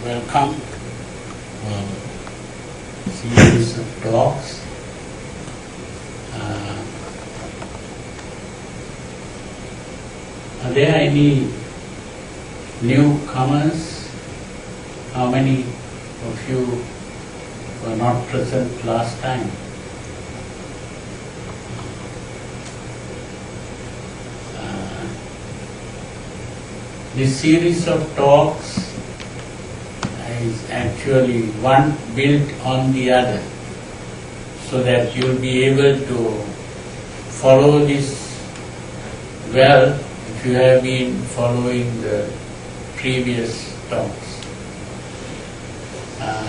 welcome series of talks. Are there any newcomers? How many of you were not present last time? This series of talks is actually one built on the other, so that you'll be able to follow this well if you have been following the previous talks.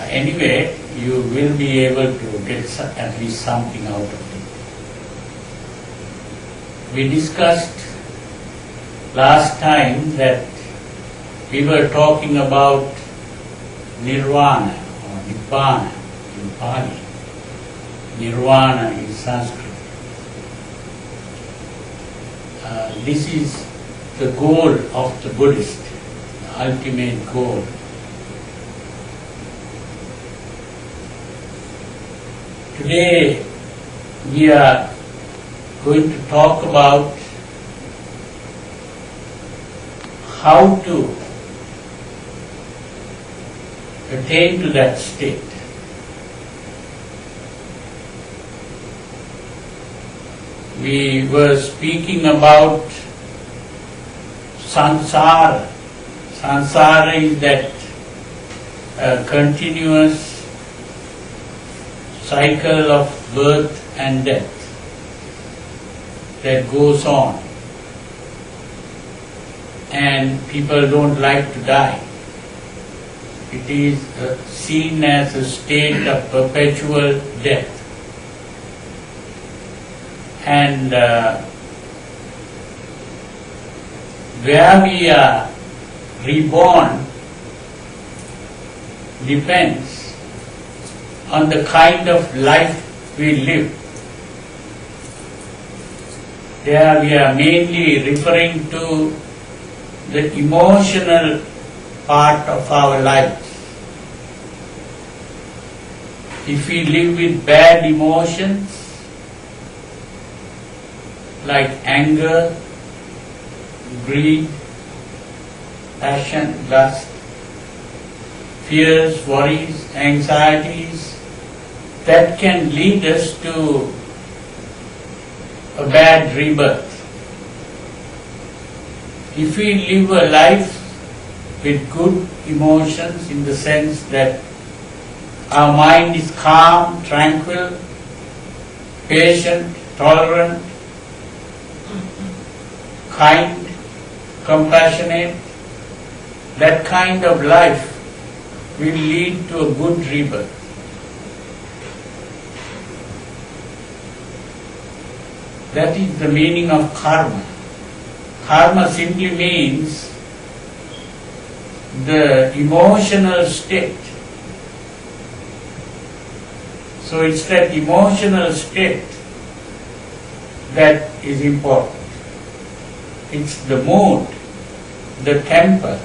Anyway, you will be able to get at least something out of it. We discussed last time that we were talking about Nirvana or Nibbana in Pali. Nirvana in Sanskrit. This is the goal of the Buddhist, the ultimate goal. Today we are going to talk about how to attain to that state. We were speaking about samsara. Samsara is that continuous cycle of birth and death that goes on. And people don't like to die. It is seen as a state of perpetual death. And where we are reborn depends on the kind of life we live. There we are mainly referring to the emotional part of our lives. If we live with bad emotions like anger, greed, passion, lust, fears, worries, anxieties, that can lead us to a bad rebirth. If we live a life with good emotions, in the sense that our mind is calm, tranquil, patient, tolerant, kind, compassionate, that kind of life will lead to a good rebirth. That is the meaning of karma. Karma simply means the emotional state. So it's that emotional state that is important. It's the mood, the temper.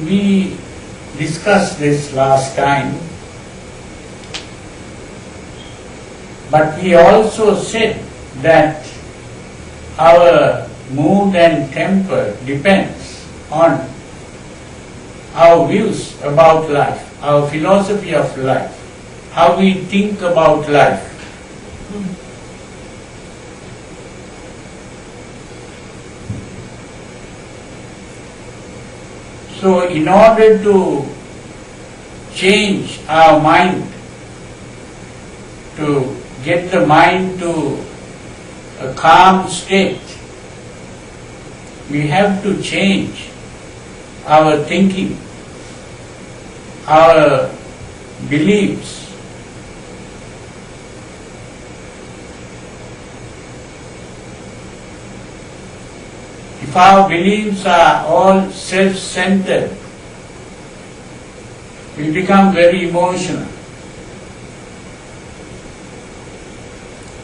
We discussed this last time, but we also said that our mood and temper depends on our views about life, our philosophy of life, how we think about life. So in order to change our mind, to get the mind to a calm state, we have to change our thinking, our beliefs. If our beliefs are all self-centered, We become very emotional.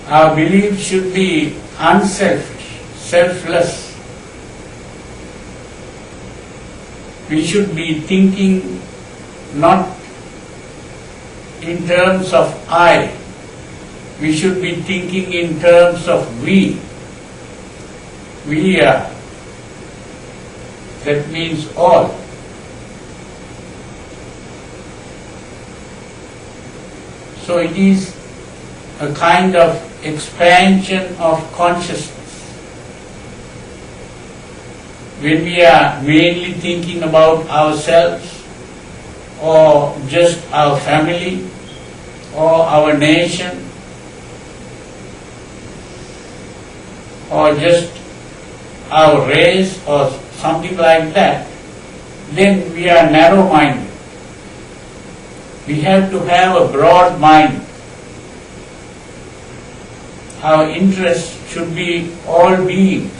Our belief should be unselfish, selfless. We should be thinking not in terms of I. We should be thinking in terms of we. We are. That means all. So it is a kind of expansion of consciousness. When we are mainly thinking about ourselves, or just our family, or our nation, or just our race, or something like that, then we are narrow-minded. We have to have a broad mind. Our interest should be all beings,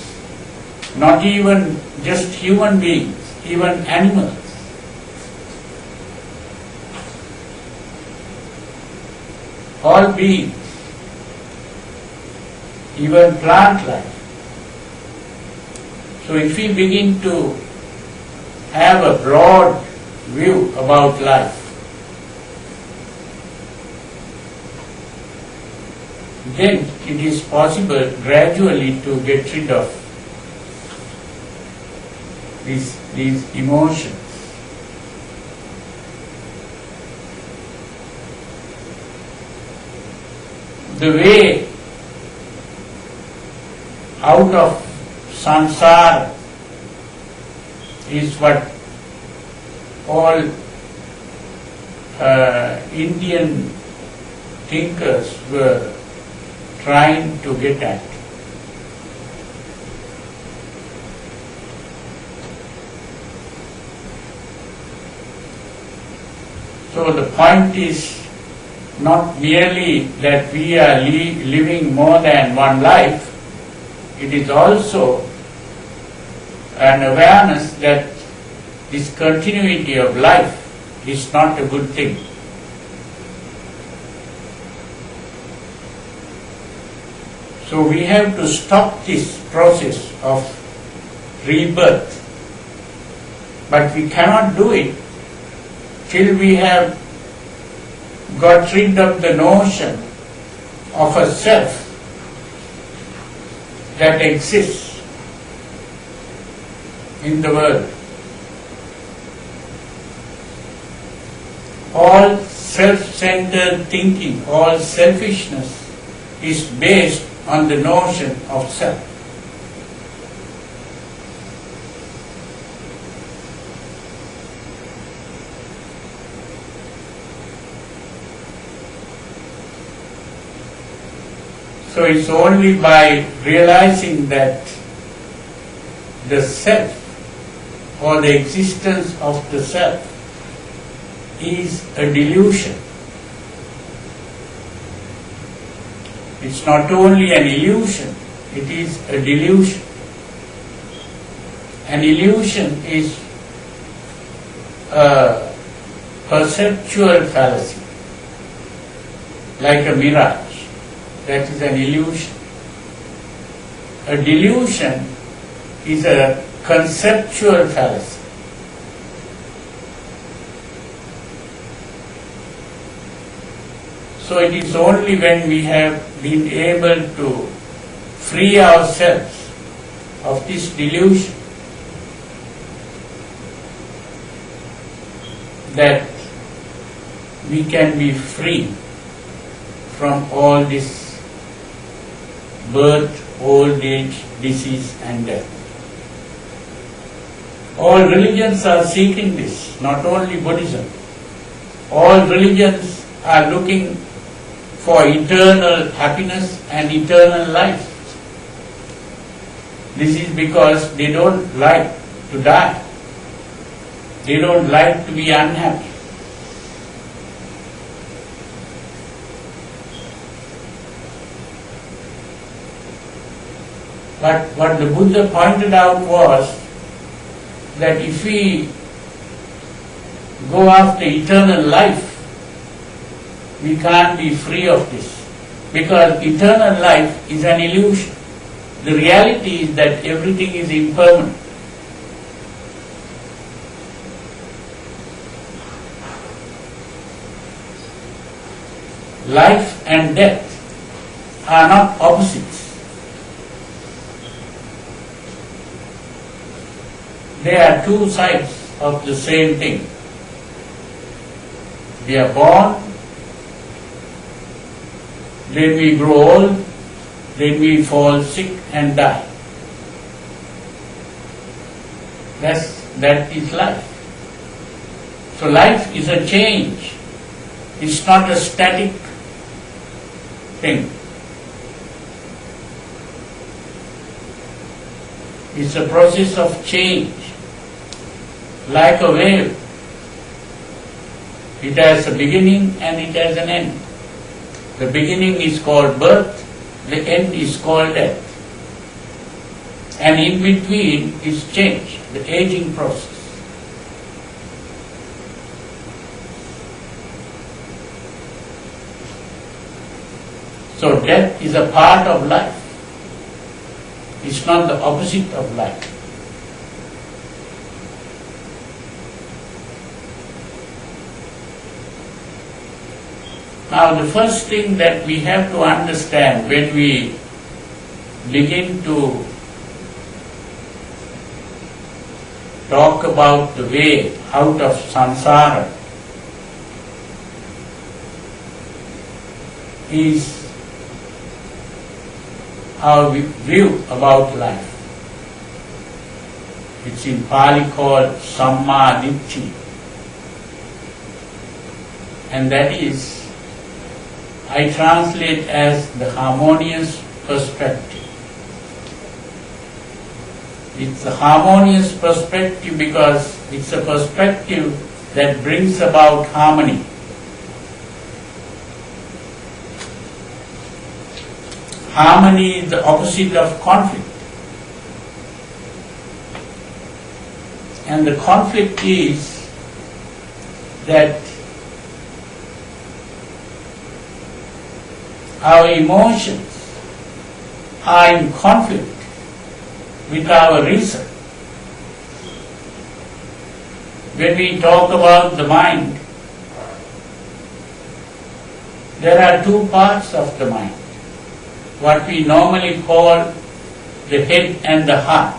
not even just human beings, even animals. All beings, even plant life. So if we begin to have a broad view about life, then it is possible gradually to get rid of these emotions. The way out of samsara is what all Indian thinkers were trying to get at. So the point is not merely that we are living more than one life, it is also an awareness that this continuity of life is not a good thing. So we have to stop this process of rebirth, but we cannot do it till we have got rid of the notion of a self that exists in the world. All self-centered thinking, all selfishness is based on the notion of self. So it's only by realizing that the self or the existence of the self is a delusion. It's not only an illusion, it is a delusion. An illusion is a perceptual fallacy, like a mirage. That is an illusion. A delusion is a conceptual fallacy. So it is only when we have been able to free ourselves of this delusion that we can be free from all this birth, old age, disease and death. All religions are seeking this, not only Buddhism. All religions are looking for eternal happiness and eternal life. This is because they don't like to die. They don't like to be unhappy. But what the Buddha pointed out was that if we go after eternal life, we can't be free of this. Because eternal life is an illusion. The reality is that everything is impermanent. Life and death are not opposites. They are two sides of the same thing. We are born, then we grow old, then we fall sick and die. That is life. So life is a change. It's not a static thing. It's a process of change. Like a wave. It has a beginning and it has an end. The beginning is called birth, the end is called death. And in between is change, the aging process. So death is a part of life. It's not the opposite of life. Now the first thing that we have to understand when we begin to talk about the way out of samsara is our view about life. It's in Pali called Samma Ditti, and that is, I translate as the harmonious perspective. It's a harmonious perspective because it's a perspective that brings about harmony. Harmony is the opposite of conflict. And the conflict is that our emotions are in conflict with our reason. When we talk about the mind, there are two parts of the mind. What we normally call the head and the heart.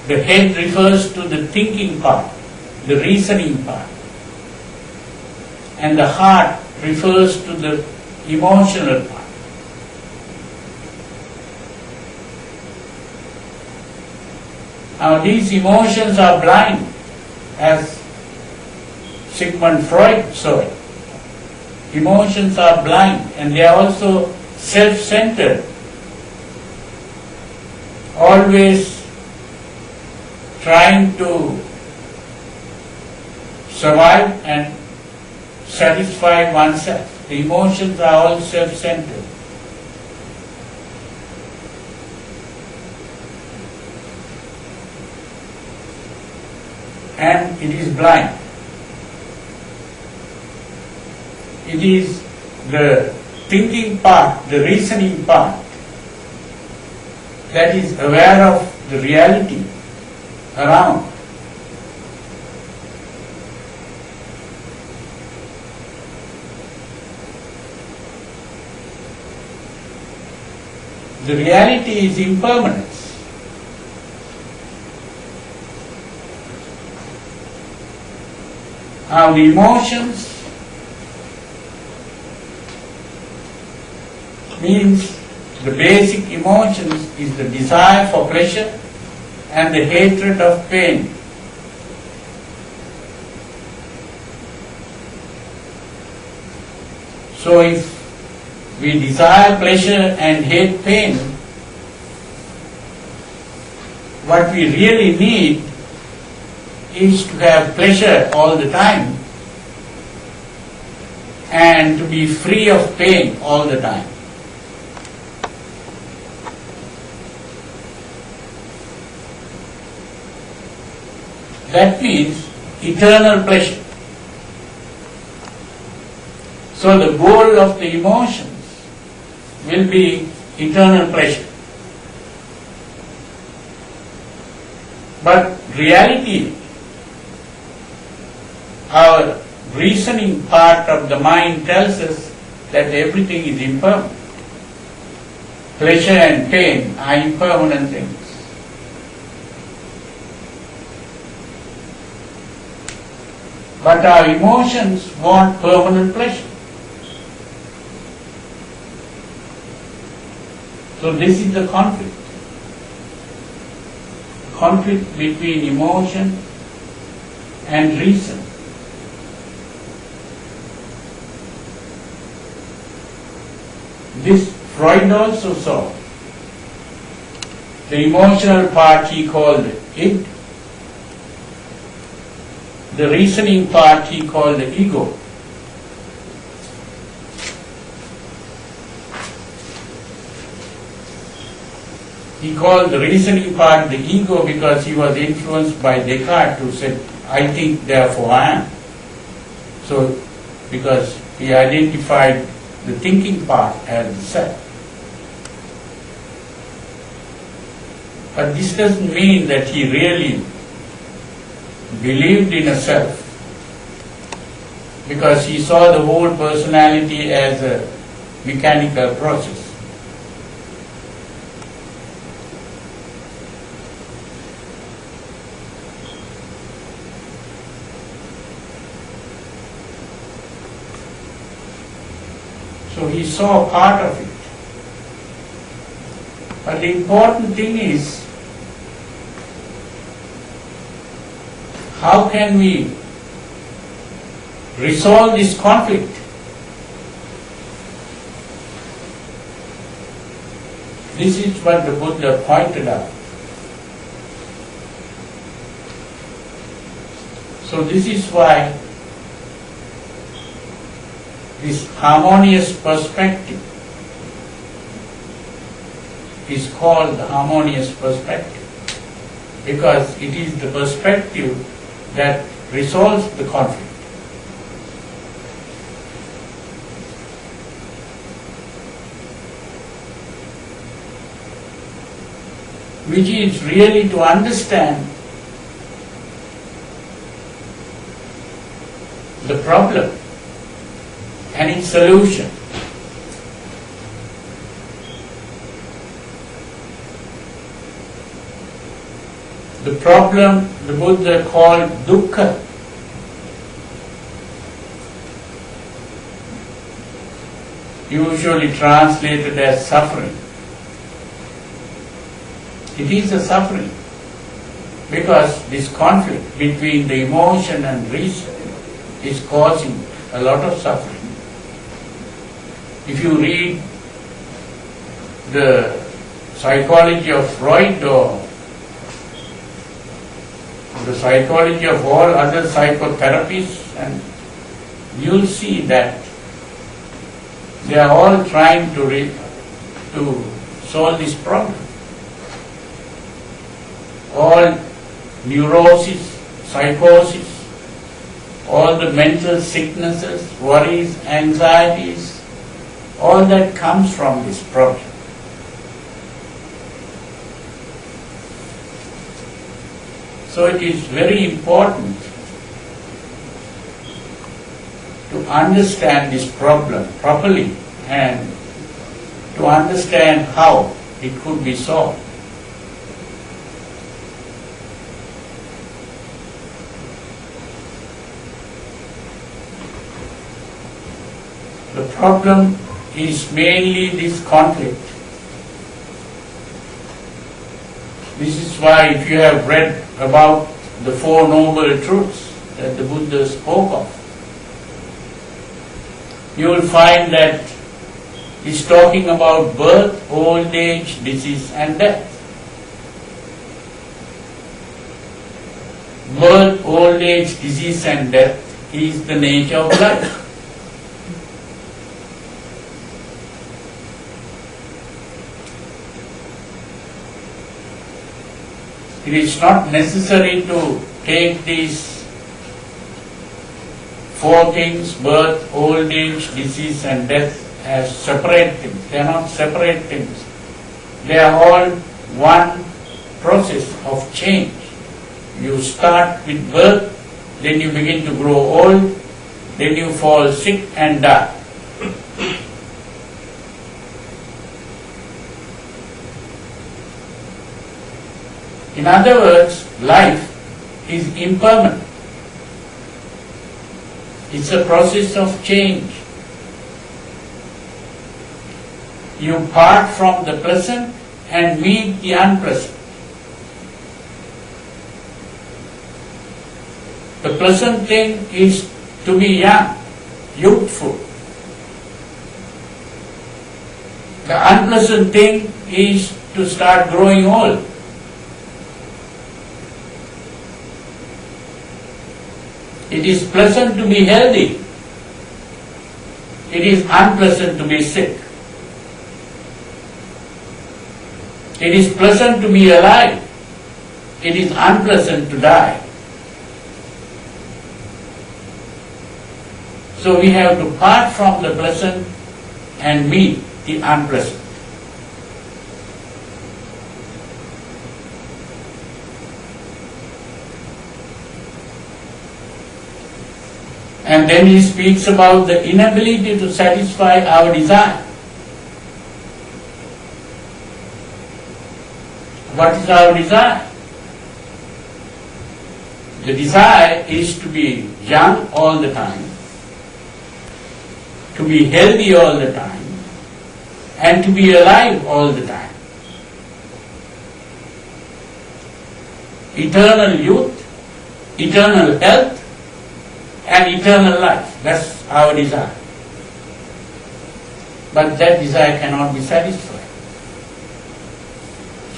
The head refers to the thinking part, the reasoning part, and the heart refers to the emotional part. Now these emotions are blind, as Sigmund Freud saw it. Emotions are blind and they are also self-centered, always trying to survive and satisfy oneself. The emotions are all self-centered. And it is blind. It is the thinking part, the reasoning part, that is aware of the reality around. The reality is impermanence. Now the emotions means the basic emotions is the desire for pleasure and the hatred of pain. So if we desire pleasure and hate pain, what we really need is to have pleasure all the time and to be free of pain all the time. That means eternal pleasure. So the goal of the emotions will be eternal pleasure. But reality, our reasoning part of the mind tells us that everything is impermanent. Pleasure and pain are impermanent things. But our emotions want permanent pleasure. So this is the conflict. Conflict between emotion and reason. This Freud also saw. The emotional part he called id. The reasoning part he called the ego. He called the reasoning part the ego because he was influenced by Descartes, who said, I think, therefore I am. So, because he identified the thinking part as the self. But this doesn't mean that he really believed in a self, because he saw the whole personality as a mechanical process. So he saw part of it. But the important thing is, how can we resolve this conflict? This is what the Buddha pointed out. So this is why this harmonious perspective is called the harmonious perspective, because it is the perspective that resolves the conflict. Which is really to understand the problem and its solution. The problem the Buddha called dukkha. Usually translated as suffering. It is a suffering because this conflict between the emotion and reason is causing a lot of suffering. If you read the psychology of Freud or the psychology of all other psychotherapies, and you'll see that they are all trying to solve this problem. All neurosis, psychosis, all the mental sicknesses, worries, anxieties, all that comes from this problem. So it is very important to understand this problem properly and to understand how it could be solved. The problem is mainly this conflict. This is why, if you have read about the Four Noble Truths that the Buddha spoke of, you will find that he's talking about birth, old age, disease and death. Birth, old age, disease and death is the nature of life. It is not necessary to take these four things, birth, old age, disease and death, as separate things. They are not separate things. They are all one process of change. You start with birth, then you begin to grow old, then you fall sick and die. In other words, life is impermanent. It's a process of change. You part from the pleasant and meet the unpleasant. The pleasant thing is to be young, youthful. The unpleasant thing is to start growing old. It is pleasant to be healthy. It is unpleasant to be sick. It is pleasant to be alive. It is unpleasant to die. So we have to part from the pleasant and meet the unpleasant. And then he speaks about the inability to satisfy our desire. What is our desire? The desire is to be young all the time, to be healthy all the time, and to be alive all the time. Eternal youth, eternal health, and eternal life. That's our desire. But that desire cannot be satisfied.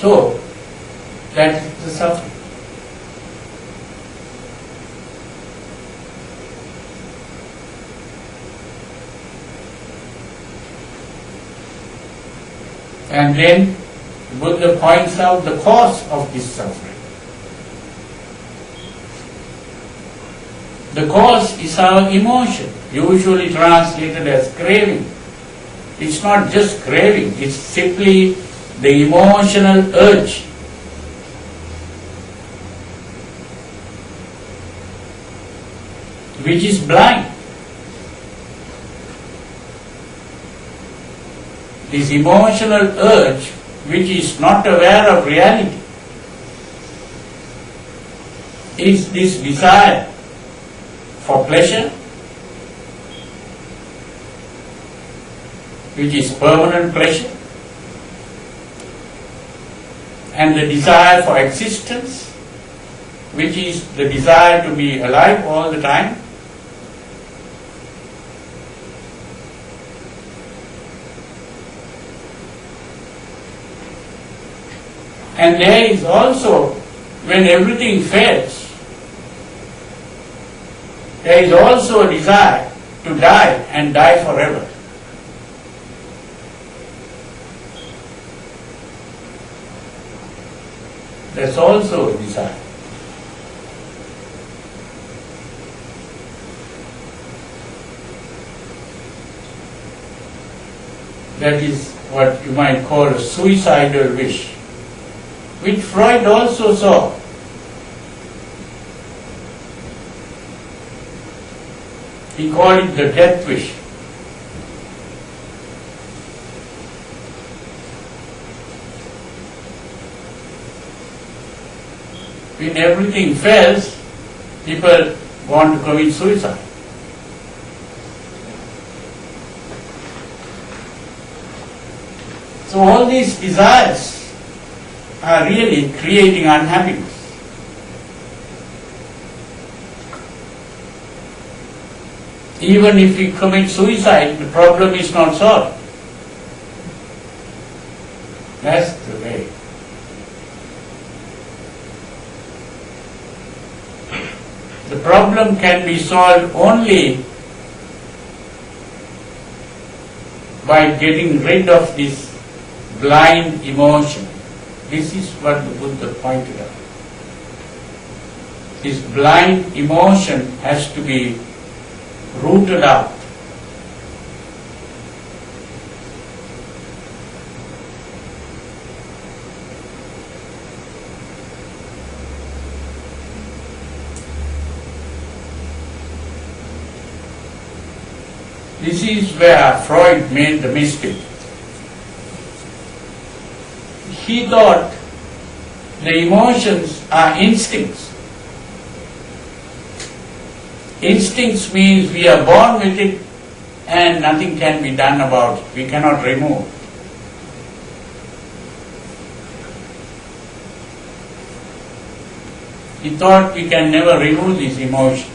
So, that is the suffering. And then Buddha points out the cause of this suffering. The cause is our emotion, usually translated as craving. It's not just craving, it's simply the emotional urge. Which is blind. This emotional urge, which is not aware of reality, is this desire for pleasure, which is permanent pleasure, and the desire for existence, which is the desire to be alive all the time. And there is also, when everything fails, there is also a desire to die and die forever. That's also a desire. That is what you might call a suicidal wish, which Freud also saw. He called it the death wish. When everything fails, people want to commit suicide. So all these desires are really creating unhappiness. Even if we commit suicide, the problem is not solved. That's the way. The problem can be solved only by getting rid of this blind emotion. This is what the Buddha pointed out. this blind emotion has to be rooted out. This is where Freud made the mistake. He thought the emotions are instincts. Instincts means we are born with it and nothing can be done about it. We cannot remove. He thought we can never remove these emotions.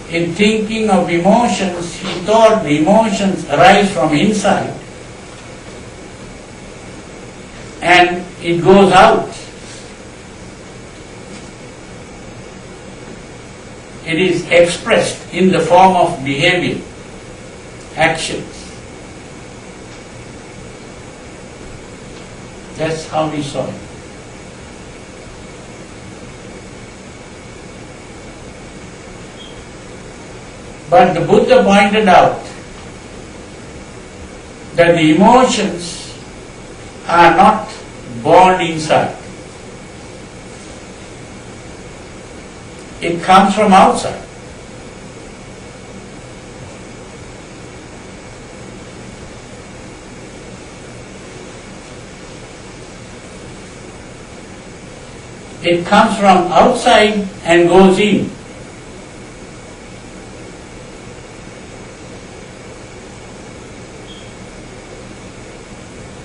In thinking of emotions, he thought the emotions arise from inside and it goes out. It is expressed in the form of behavior, actions. That's how we saw it. But the Buddha pointed out that the emotions are not born inside. It comes from outside. It comes from outside and goes in.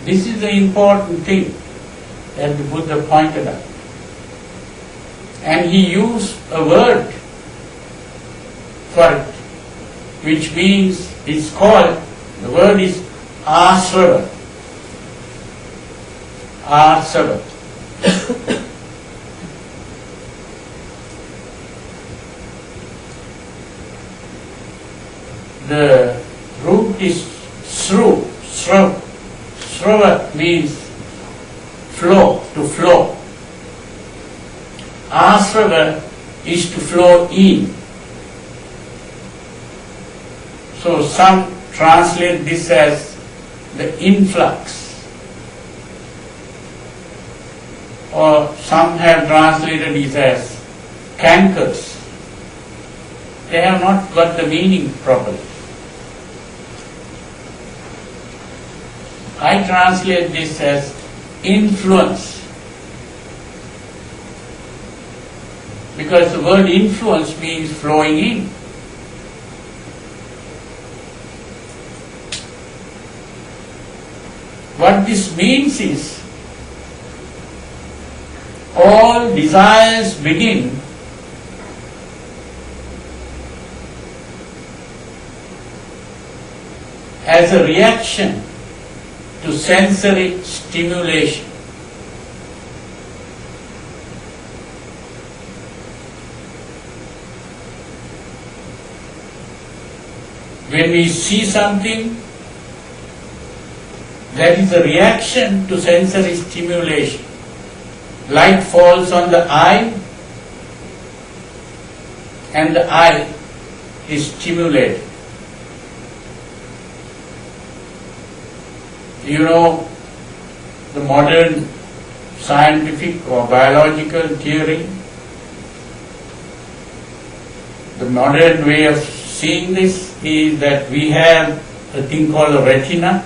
This is the important thing that the Buddha pointed out. And he used a word for it, which means, it's called, the word is asrava. Asrava. The root is sru, srav. Srava means flow, to flow. Asrava is to flow in. So some translate this as the influx, or some have translated it as cankers. They have not got the meaning properly. I translate this as influence, because the word influence means flowing in. What this means is, all desires begin as a reaction to sensory stimulation. When we see something, that is a reaction to sensory stimulation. Light falls on the eye, and the eye is stimulated. You know, the modern scientific or biological theory, the modern way of seeing this is that we have a thing called a retina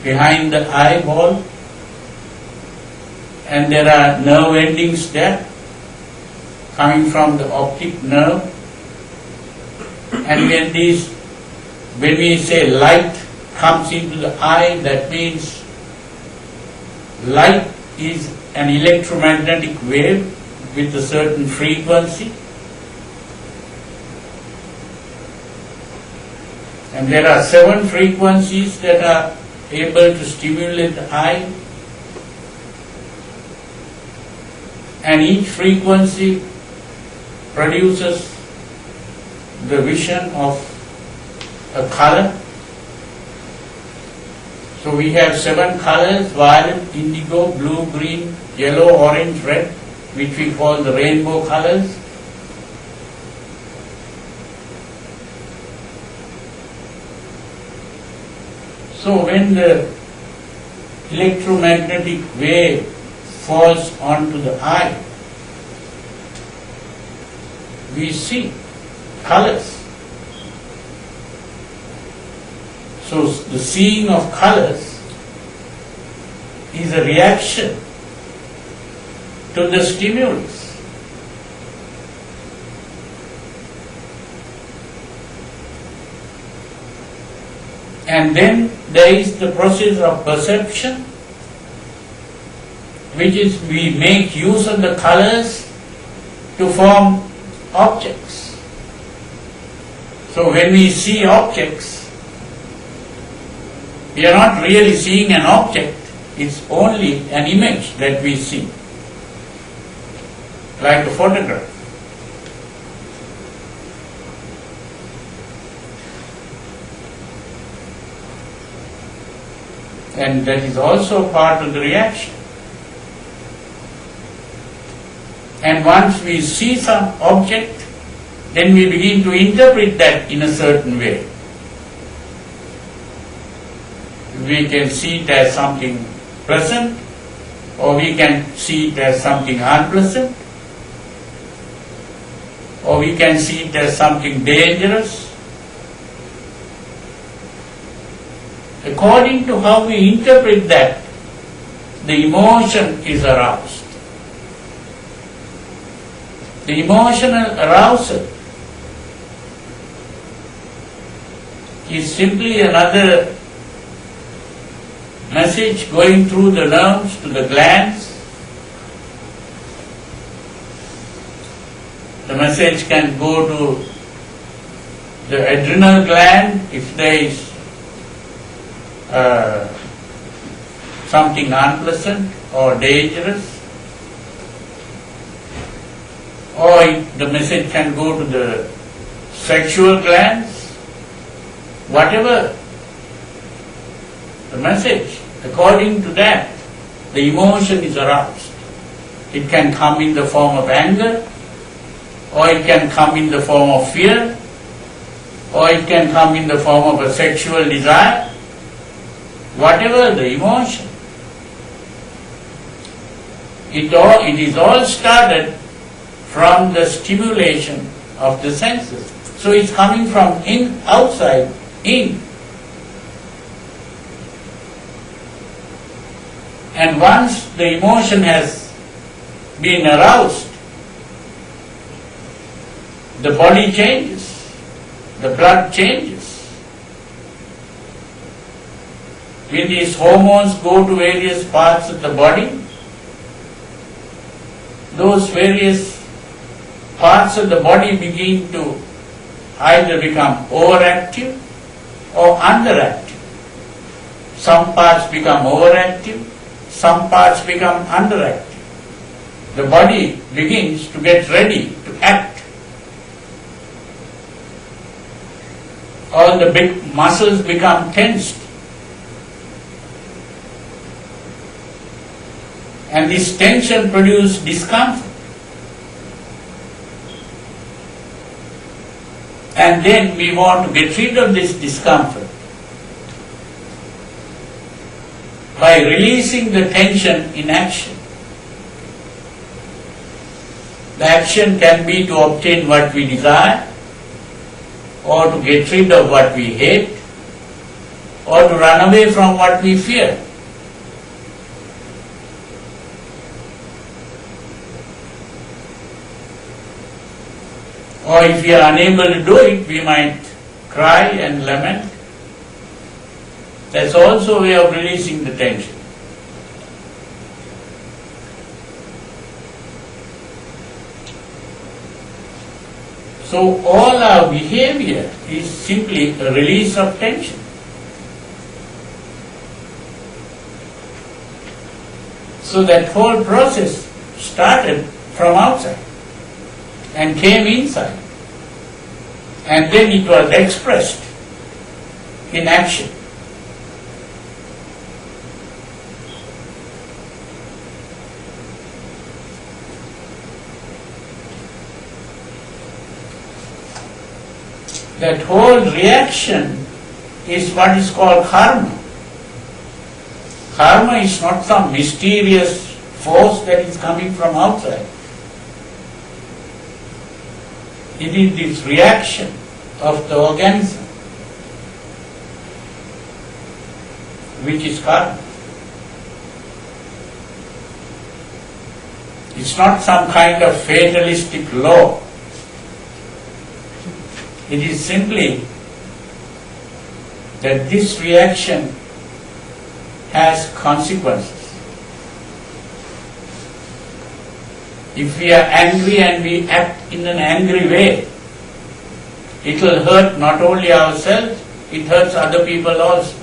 behind the eyeball, and there are nerve endings there coming from the optic nerve. And when we say light comes into the eye, that means light is an electromagnetic wave with a certain frequency, and there are 7 frequencies that are able to stimulate the eye, and each frequency produces the vision of a color. So we have 7 colors: violet, indigo, blue, green, yellow, orange, red, which we call the rainbow colors. So when the electromagnetic wave falls onto the eye, we see colors. So the seeing of colors is a reaction to the stimulus. And then there is the process of perception, which is we make use of the colors to form objects. So when we see objects, we are not really seeing an object, it's only an image that we see, like a photograph. And that is also part of the reaction. And once we see some object, then we begin to interpret that in a certain way. We can see it as something pleasant, or we can see it as something unpleasant, or we can see it as something dangerous. According to how we interpret that, the emotion is aroused. The emotional arousal is simply another message going through the nerves to the glands. The message can go to the adrenal gland if there is something unpleasant or dangerous, or the message can go to the sexual glands. Whatever the message, according to that, the emotion is aroused. It can come in the form of anger, or it can come in the form of fear, or it can come in the form of a sexual desire. Whatever the emotion, it is all started from the stimulation of the senses. So it's coming from outside in. And once the emotion has been aroused, the body changes, the blood changes. When these hormones go to various parts of the body, those various parts of the body begin to either become overactive or underactive. Some parts become overactive, some parts become underactive. The body begins to get ready to act. All the big muscles become tensed. And this tension produces discomfort. And then we want to get rid of this discomfort by releasing the tension in action. The action can be to obtain what we desire, or to get rid of what we hate, or to run away from what we fear. Or if we are unable to do it, we might cry and lament. That's also a way of releasing the tension. So all our behavior is simply a release of tension. So that whole process started from outside. and came inside. And then it was expressed in action. That whole reaction is what is called karma. Karma is not some mysterious force that is coming from outside. It is this reaction of the organism which is karma. It's not some kind of fatalistic law. It is simply that this reaction has consequences. If we are angry and we act in an angry way, it will hurt not only ourselves, it hurts other people also.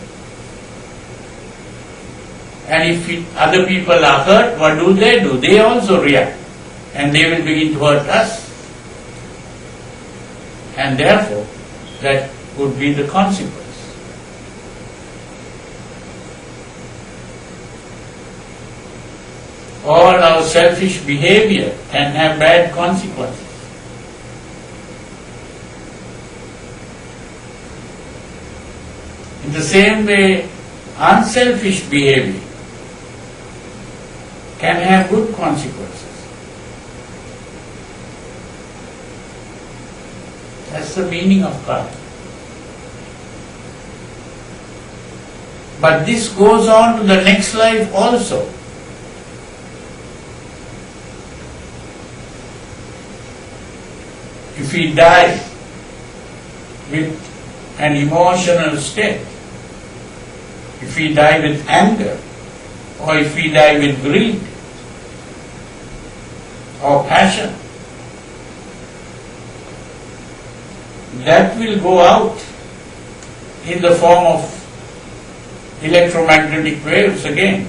And if other people are hurt, what do? They also react. And they will begin to hurt us. And therefore, that would be the consequence. All our selfish behavior can have bad consequences. In the same way, unselfish behavior can have good consequences. That's the meaning of karma. But this goes on to the next life also. If we die with an emotional state, if we die with anger, or if we die with greed, or passion, that will go out in the form of electromagnetic waves again.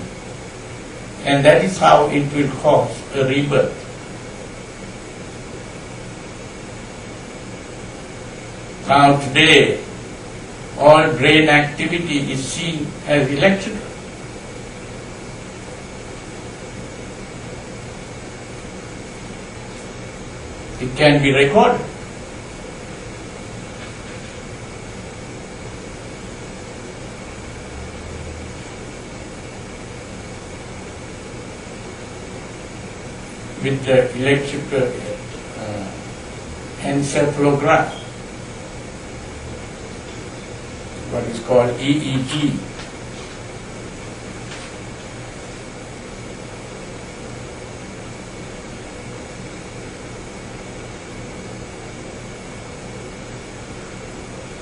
And that is how it will cause a rebirth. Now today, all brain activity is seen as electrical. It can be recorded. With the electrical encephalograph, what is called EEG.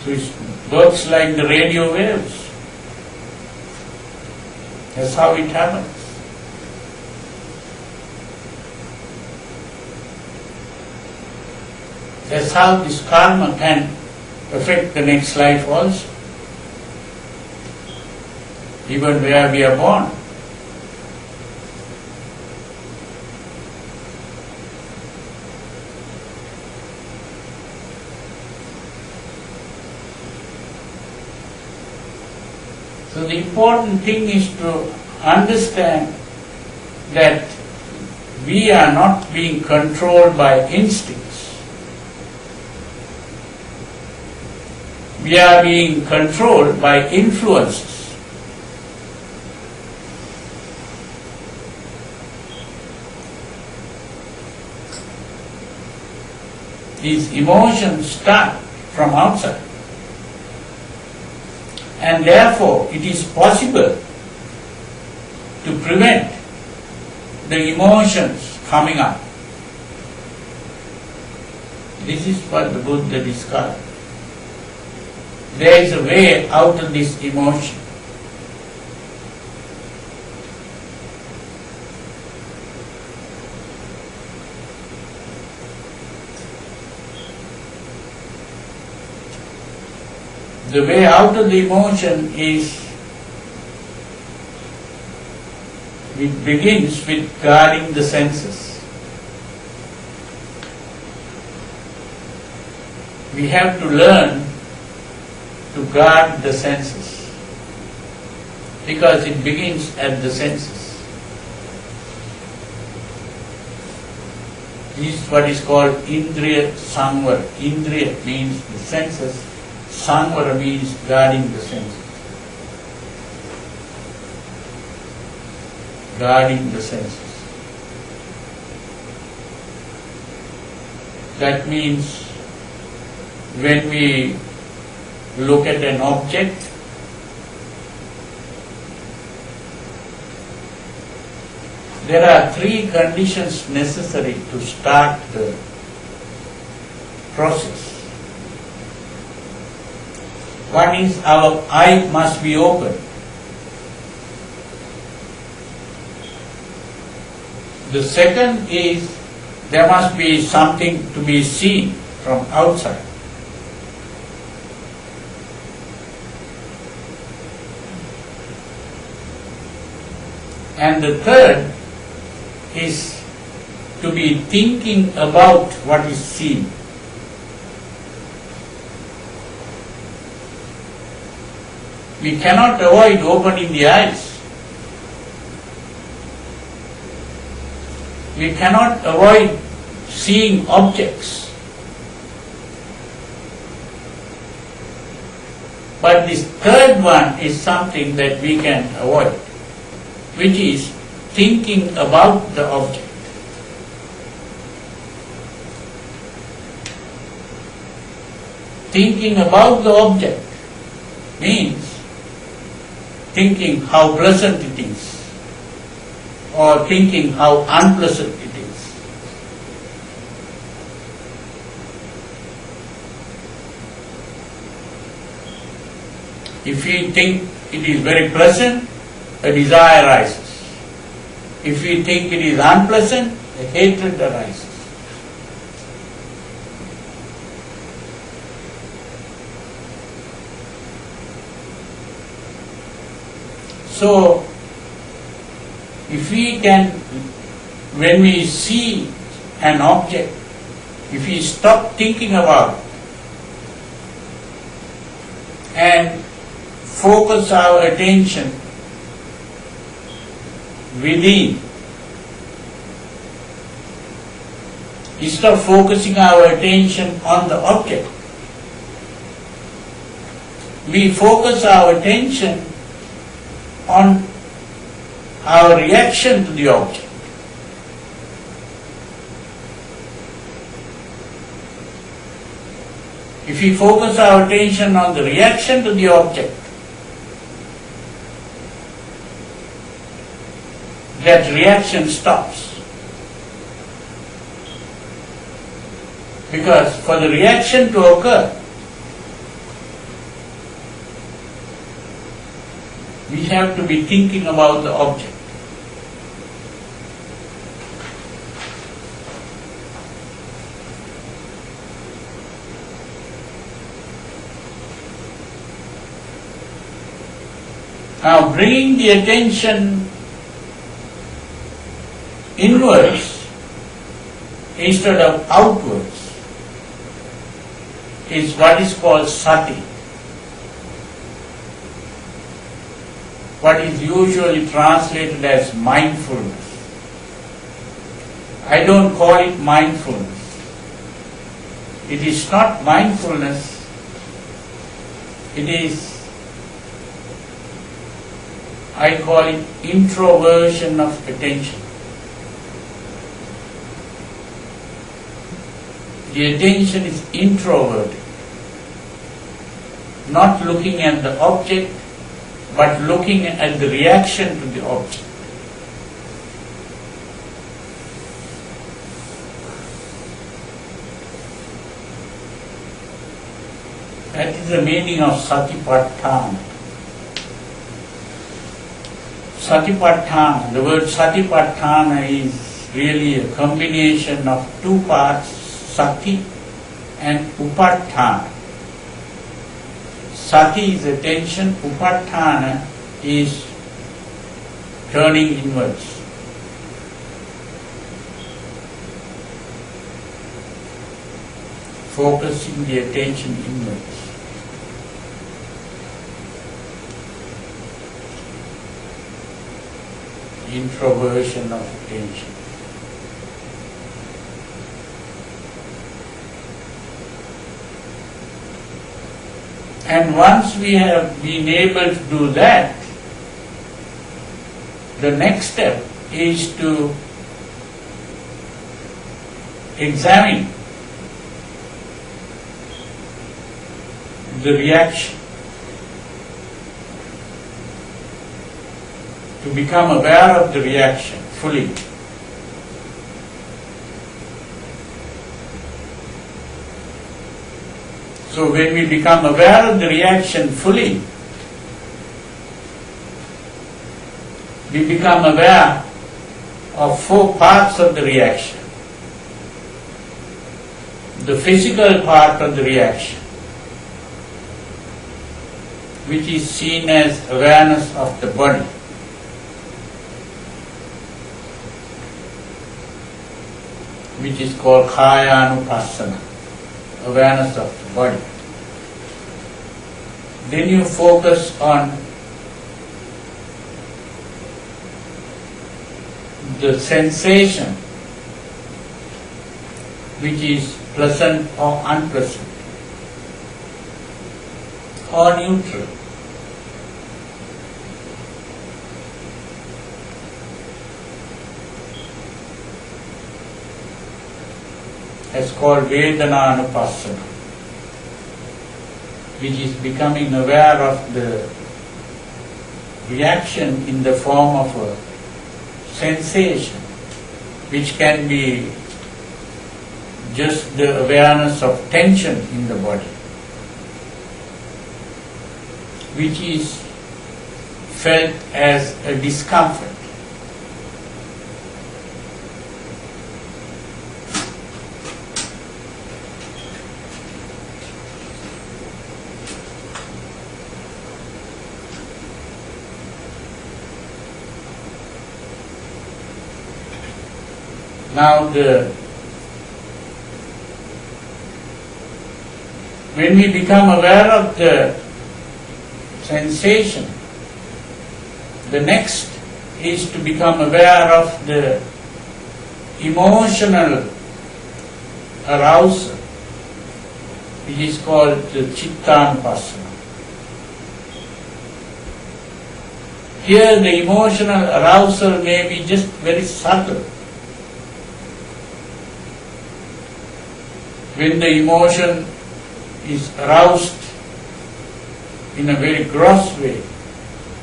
So it works like the radio waves. That's how it happens. That's how this karma can affect the next life also. Even where we are born. So the important thing is to understand that we are not being controlled by instincts. We are being controlled by influences. These emotions start from outside. And therefore, it is possible to prevent the emotions coming up. This is what the Buddha discovered. There is a way out of this emotion. The way out of the emotion is, it begins with guarding the senses. we have to learn to guard the senses, because it begins at the senses. This is what is called Indriya Samvara. Indriya means the senses, Samvara means guarding the senses. Guarding the senses. That means when we look at an object, there are three conditions necessary to start the process. One is our eye must be open. The second is there must be something to be seen from outside. And the third is to be thinking about what is seen. We cannot avoid opening the eyes. We cannot avoid seeing objects. But this third one is something that we can avoid, which is thinking about the object. Thinking about the object means thinking how pleasant it is, or thinking how unpleasant it is. If we think it is very pleasant, a desire arises. If we think it is unpleasant, a hatred arises. So, if we can, when we see an object, if we stop thinking about it and focus our attention within, instead of focusing our attention on the object, we focus our attention on our reaction to the object. If we focus our attention on the reaction to the object, that reaction stops. Because for the reaction to occur, we have to be thinking about the object. Now, bringing the attention inwards instead of outwards is what is called sati. What is usually translated as mindfulness. I don't call it mindfulness. It is not mindfulness. It is, I call it introversion of attention. The attention is introverted, not looking at the object, but looking at the reaction to the object. That is the meaning of Satipatthana. Satipatthana, the word Satipatthana is really a combination of two parts, Sati and Upatthana. Sati is attention, Upatthana is turning inwards. focusing the attention inwards. Introversion of attention. And once we have been able to do that, the next step is to examine the reaction, to become aware of the reaction fully. So when we become aware of the reaction fully, we become aware of 4 parts of the reaction. The physical part of the reaction, which is seen as awareness of the body. Which is called Kaya Anupassana, awareness of the body. Then you focus on the sensation, which is pleasant or unpleasant, or neutral. It's called Vedana Anupassana, which is becoming aware of the reaction in the form of a sensation, which can be just the awareness of tension in the body, which is felt as a discomfort. Now when we become aware of the sensation, the next is to become aware of the emotional arousal, which is called the Chittanupassana. Here the emotional arousal may be just very subtle. When the emotion is aroused in a very gross way,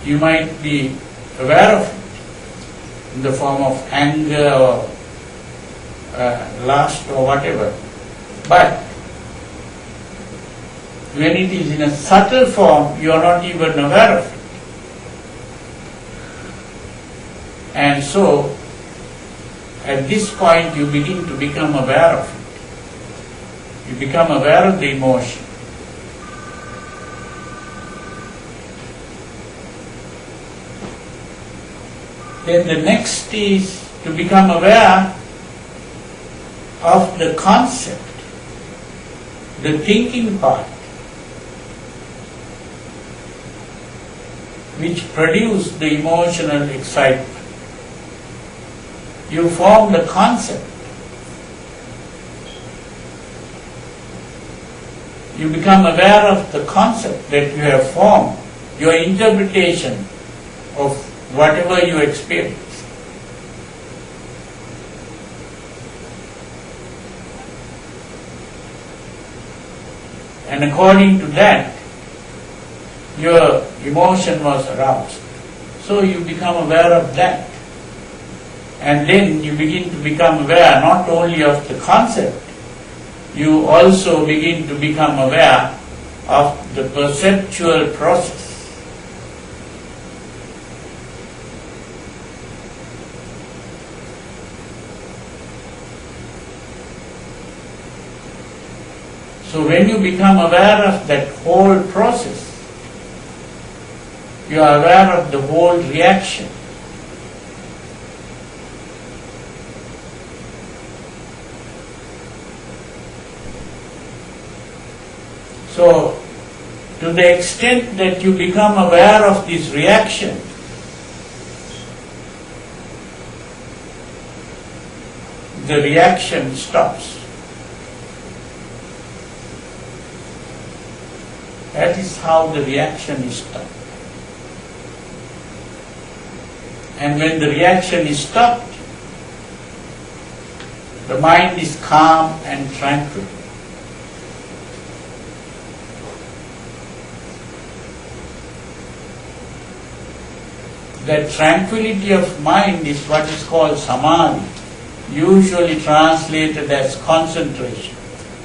you might be aware of it in the form of anger or lust or whatever. But when it is in a subtle form, you are not even aware of it. And so, at this point, you begin to become aware of it. You become aware of the emotion. Then the next is to become aware of the concept, the thinking part, which produce the emotional excitement. You form the concept. You become aware of the concept that you have formed, your interpretation of whatever you experience. And according to that, your emotion was aroused. So you become aware of that. And then you begin to become aware not only of the concept, you also begin to become aware of the perceptual process. So when you become aware of that whole process, you are aware of the whole reaction. So, to the extent that you become aware of this reaction, the reaction stops. That is how the reaction is stopped. And when the reaction is stopped, the mind is calm and tranquil. That tranquility of mind is what is called samadhi, usually translated as concentration.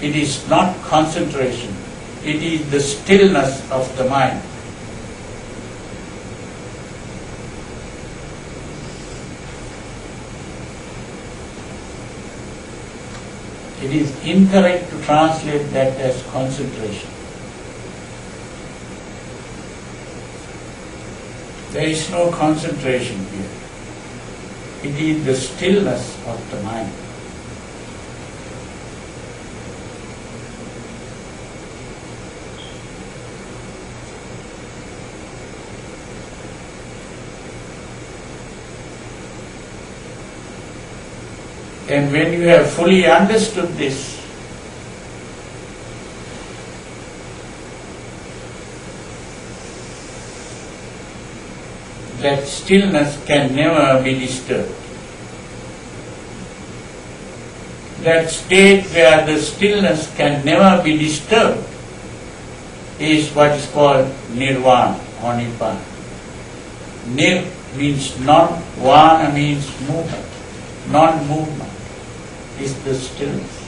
It is not concentration, it is the stillness of the mind. It is incorrect to translate that as concentration. There is no concentration here. It is the stillness of the mind. And when you have fully understood this, that stillness can never be disturbed. That state where the stillness can never be disturbed is what is called nirvana or nibbana. Nir means non, vana means movement. Non-movement is the stillness.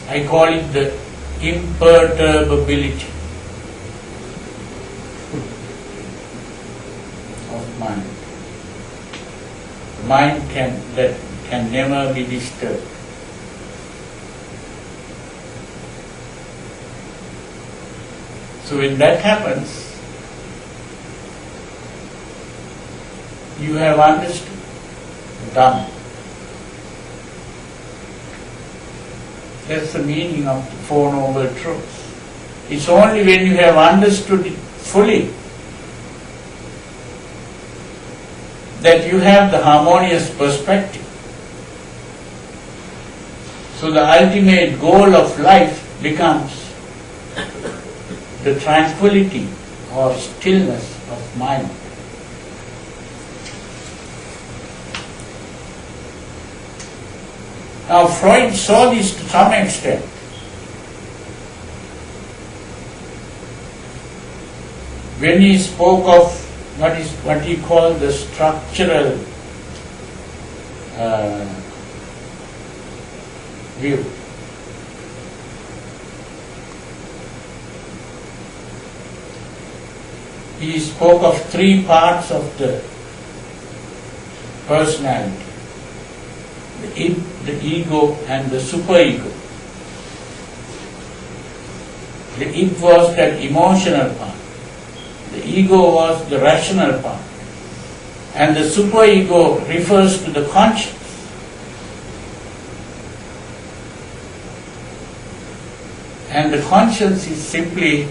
I call it the imperturbability of mind. The mind can never be disturbed. So when that happens, you have understood Dhamma. That's the meaning of the Four Noble Truths. It's only when you have understood it fully that you have the harmonious perspective. So the ultimate goal of life becomes the tranquility or stillness of mind. Now Freud saw this to some extent. When he spoke of what he called the structural view. He spoke of three parts of the personality: the id, the ego and the superego. The id was that emotional part, the ego was the rational part, and the superego refers to the conscience. And the conscience is simply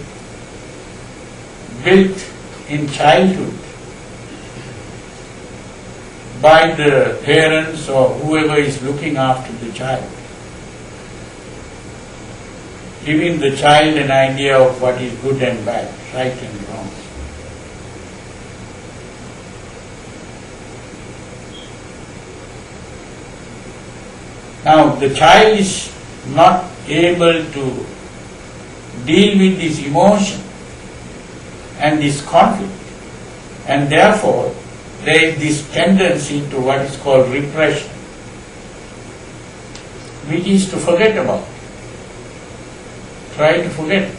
built in childhood by the parents or whoever is looking after the child, giving the child an idea of what is good and bad, right and wrong. Now the child is not able to deal with this emotion and this conflict, and therefore there is this tendency to what is called repression, which is to forget about. Try to forget.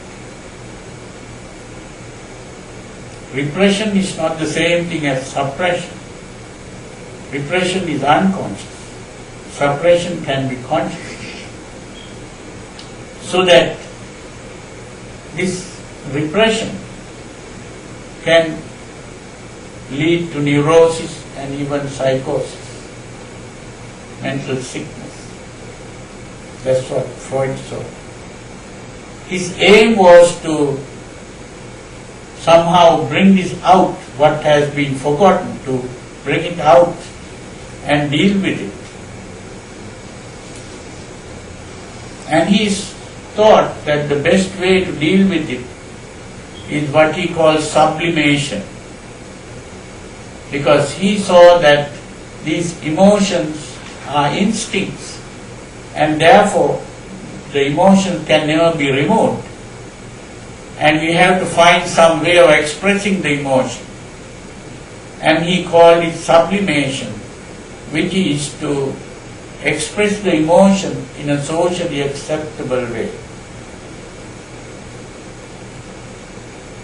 Repression is not the same thing as suppression. Repression is unconscious. Suppression can be conscious. So that this repression can lead to neurosis and even psychosis, mental sickness. That's what Freud saw. His aim was to somehow bring this out, what has been forgotten, to bring it out and deal with it. And he thought that the best way to deal with it is what he calls sublimation. Because he saw that these emotions are instincts, and therefore the emotion can never be removed. And we have to find some way of expressing the emotion. And he called it sublimation, which is to express the emotion in a socially acceptable way.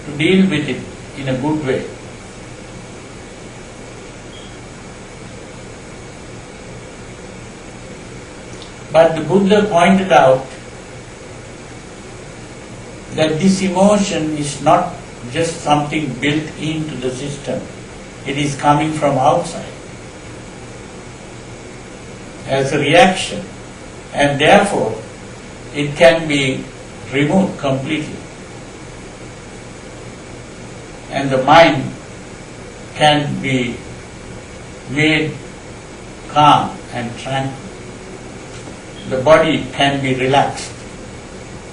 To deal with it in a good way. But the Buddha pointed out that this emotion is not just something built into the system. It is coming from outside as a reaction, and therefore it can be removed completely. And the mind can be made calm and tranquil. The body can be relaxed.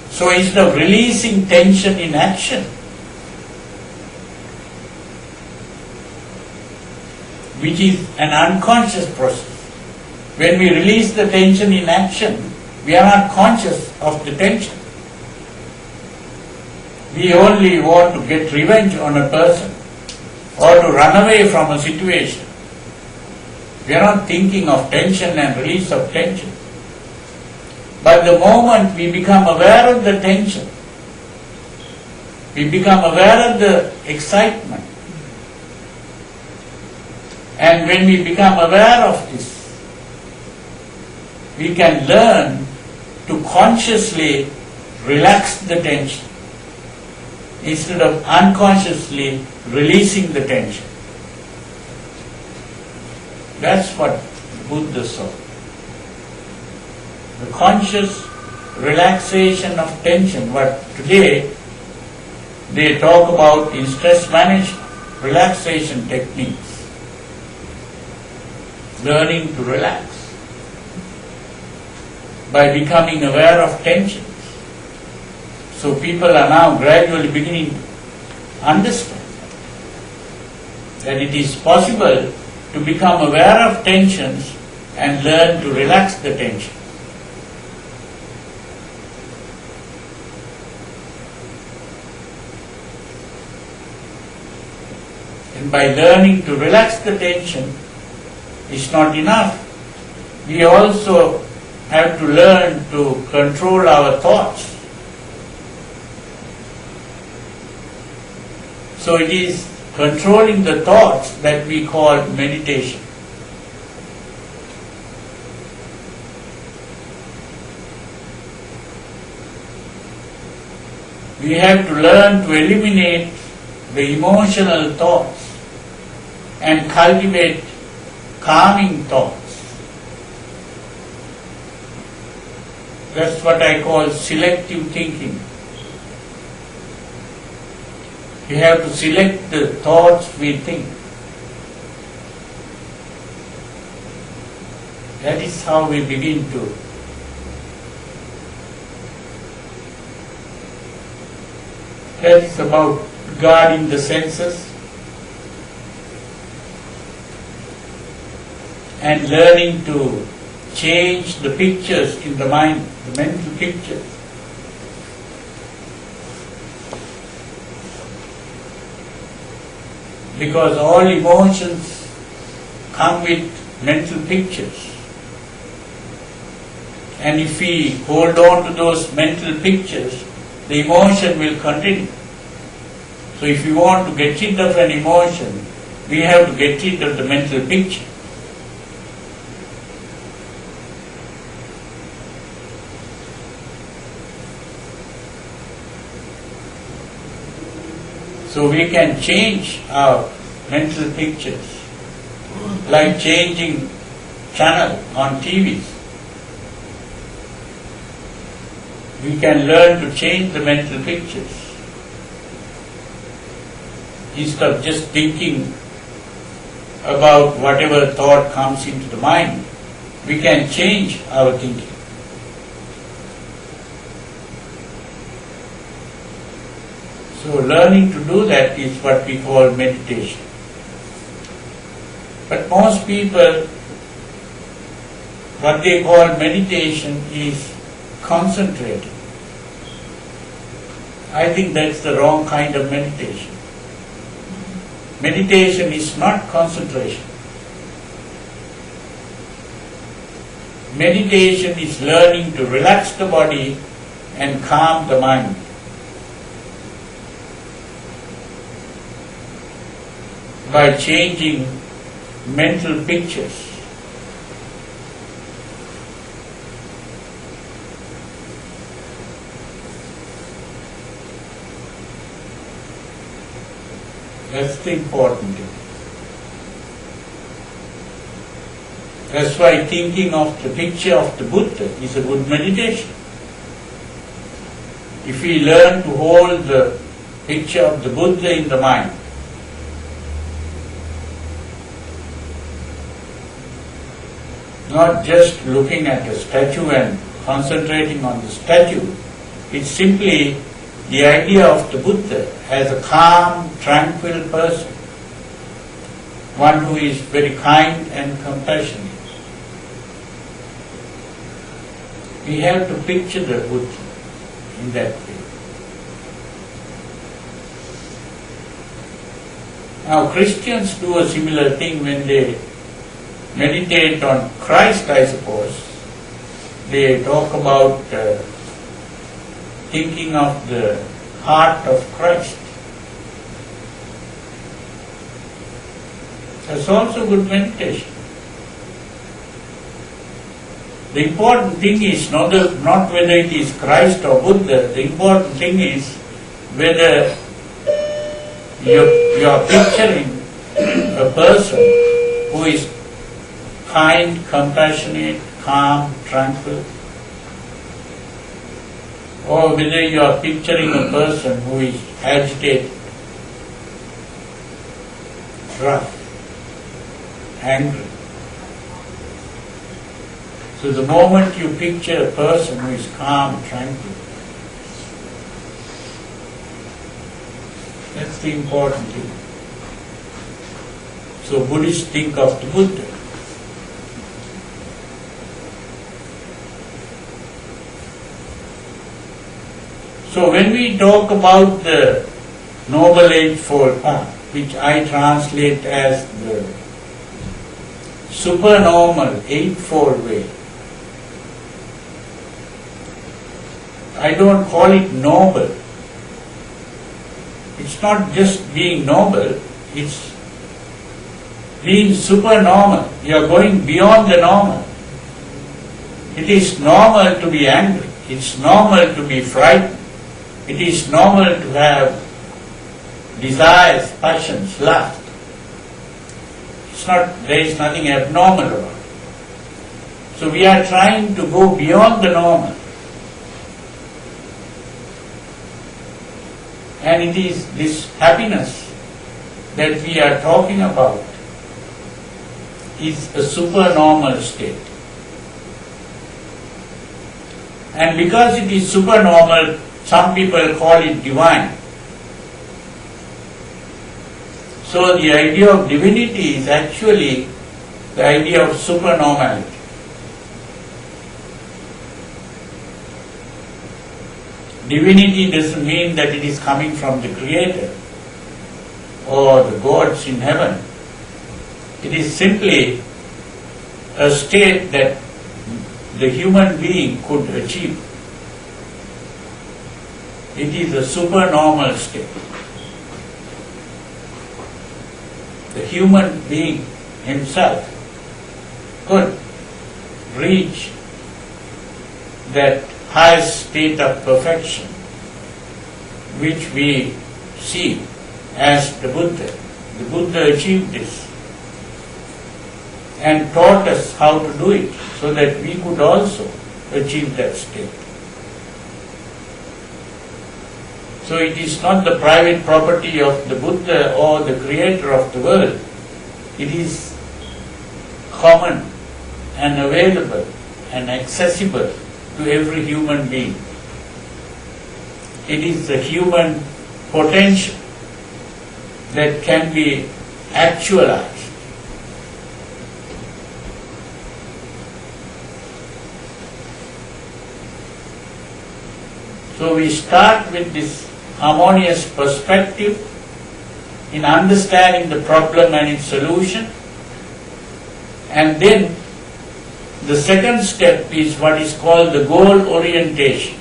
So instead of releasing tension in action, which is an unconscious process, when we release the tension in action, we are not conscious of the tension. We only want to get revenge on a person or to run away from a situation. We are not thinking of tension and release of tension. But the moment we become aware of the tension, we become aware of the excitement, and when we become aware of this, we can learn to consciously relax the tension instead of unconsciously releasing the tension. That's what Buddha saw. The conscious relaxation of tension, what today they talk about in stress management, relaxation techniques. Learning to relax by becoming aware of tensions. So people are now gradually beginning to understand that it is possible to become aware of tensions and learn to relax the tension. And by learning to relax the tension, it's not enough. We also have to learn to control our thoughts. So it is controlling the thoughts that we call meditation. We have to learn to eliminate the emotional thoughts and cultivate calming thoughts. That's what I call selective thinking. We have to select the thoughts we think. That is how we begin to that is about guarding the senses and learning to change the pictures in the mind, the mental pictures. Because all emotions come with mental pictures. And if we hold on to those mental pictures, the emotion will continue. So if we want to get rid of an emotion, we have to get rid of the mental picture. So we can change our mental pictures, like changing channel on TVs. we can learn to change the mental pictures. Instead of just thinking about whatever thought comes into the mind, we can change our thinking. So learning to do that is what we call meditation. But most people, what they call meditation is concentrating. I think that's the wrong kind of meditation. Meditation is not concentration. Meditation is learning to relax the body and calm the mind. By changing mental pictures. That's the important thing. That's why thinking of the picture of the Buddha is a good meditation. If we learn to hold the picture of the Buddha in the mind, not just looking at a statue and concentrating on the statue, it's simply the idea of the Buddha as a calm, tranquil person, one who is very kind and compassionate. We have to picture the Buddha in that way. Now Christians do a similar thing when they meditate on Christ, I suppose. They talk about thinking of the heart of Christ. That's also good meditation. The important thing is not whether it is Christ or Buddha. The important thing is whether you are picturing a person who is kind, compassionate, calm, tranquil, or whether you are picturing a person who is agitated, rough, angry. So the moment you picture a person who is calm, tranquil, that's the important thing. So Buddhists think of the Buddha. So when we talk about the Noble Eightfold Path, which I translate as the supernormal Eightfold Way, I don't call it noble. It's not just being noble, it's being supernormal. You are going beyond the normal. It is normal to be angry. It's normal to be frightened. It is normal to have desires, passions, lust. There is nothing abnormal about it. So we are trying to go beyond the normal. And it is this happiness that we are talking about is a supernormal state. And because it is supernormal, some people call it divine. So the idea of divinity is actually the idea of supernormality. Divinity doesn't mean that it is coming from the Creator or the gods in heaven. It is simply a state that the human being could achieve. It is a supernormal state. The human being himself could reach that highest state of perfection which we see as the Buddha. The Buddha achieved this and taught us how to do it so that we could also achieve that state. So it is not the private property of the Buddha or the creator of the world. It is common and available and accessible to every human being. It is the human potential that can be actualized. So we start with this harmonious perspective in understanding the problem and its solution, and then the second step is what is called the goal orientation.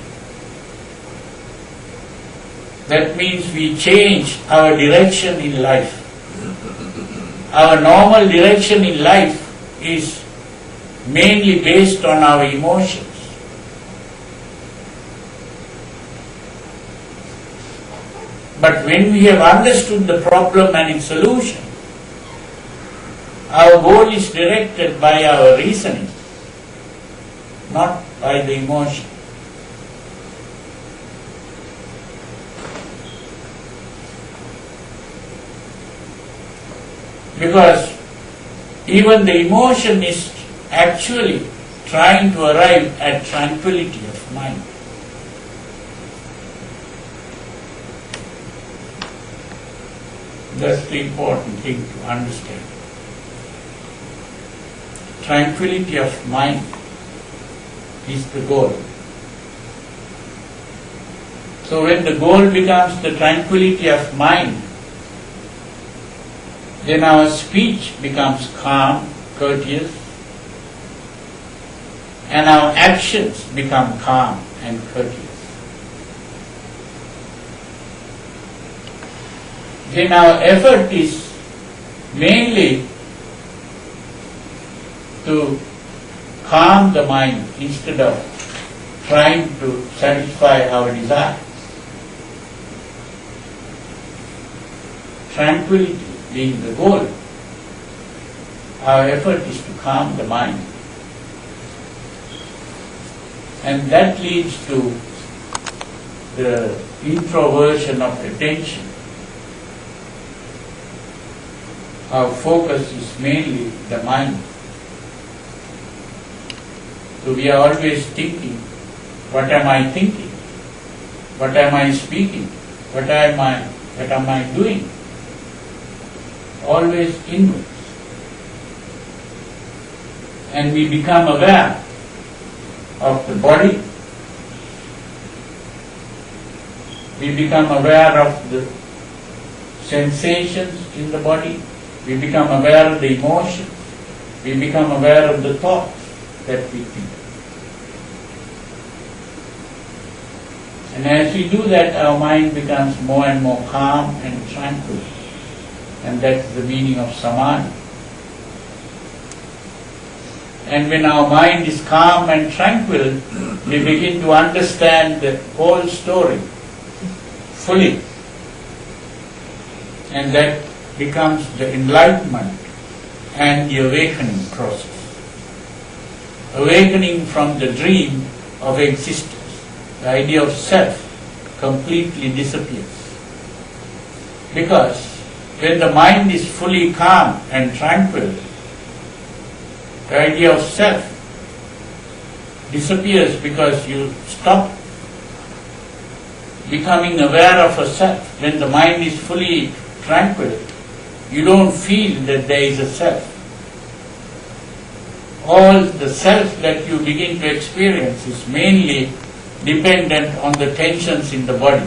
That means we change our direction in life. Our normal direction in life is mainly based on our emotions. But when we have understood the problem and its solution, our goal is directed by our reasoning, not by the emotion. Because even the emotion is actually trying to arrive at tranquility of mind. That's the important thing to understand. Tranquility of mind is the goal. So when the goal becomes the tranquility of mind, then our speech becomes calm, courteous, and our actions become calm and courteous. Then our effort is mainly to calm the mind instead of trying to satisfy our desires. Tranquility being the goal, our effort is to calm the mind. And that leads to the introversion of attention. Our focus is mainly the mind. So we are always thinking, what am I thinking? What am I speaking? What am I doing? Always inwards. And we become aware of the body. We become aware of the sensations in the body. We become aware of the emotions. We become aware of the thoughts that we think. And as we do that, our mind becomes more and more calm and tranquil. And that's the meaning of samadhi. And when our mind is calm and tranquil, we begin to understand the whole story fully. And that becomes the enlightenment and the awakening process. Awakening from the dream of existence. The idea of self completely disappears. Because when the mind is fully calm and tranquil, the idea of self disappears because you stop becoming aware of a self. When the mind is fully tranquil, you don't feel that there is a self. All the self that you begin to experience is mainly dependent on the tensions in the body.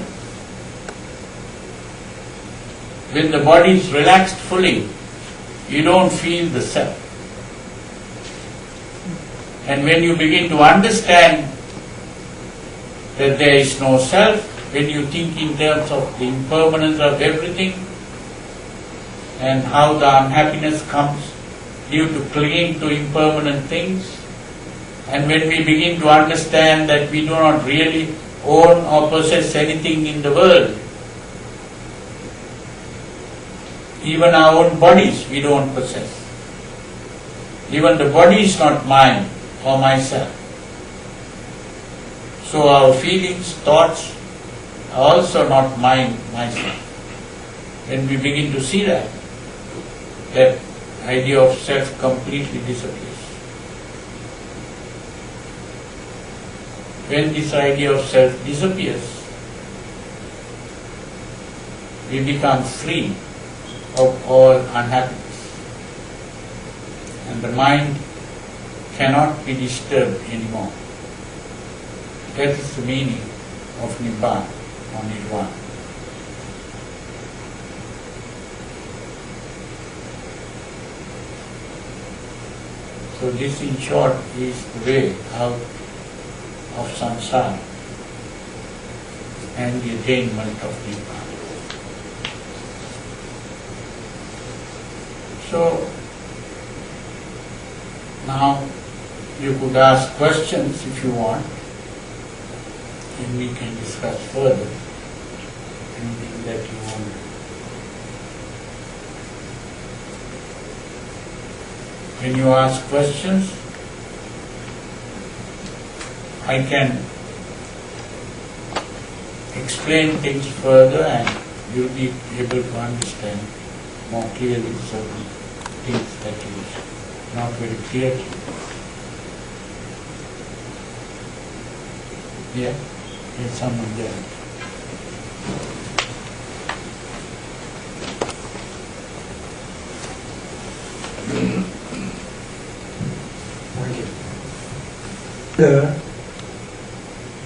When the body is relaxed fully, you don't feel the self. And when you begin to understand that there is no self, when you think in terms of the impermanence of everything and how the unhappiness comes due to clinging to impermanent things, and when we begin to understand that we do not really own or possess anything in the world, even our own bodies we don't possess. Even the body is not mine or myself. So our feelings, thoughts, also not mine, myself. When we begin to see that idea of self completely disappears. When this idea of self disappears, we become free of all unhappiness. And the mind cannot be disturbed anymore. That is the meaning of Nibbana or Nirvana. So this in short is the way out of samsara and the attainment of Nibbana. So now you could ask questions if you want, and we can discuss further anything that you want. When you ask questions, I can explain things further and you'll be able to understand more clearly certain things that is not very clear to you. Yeah, there's someone there.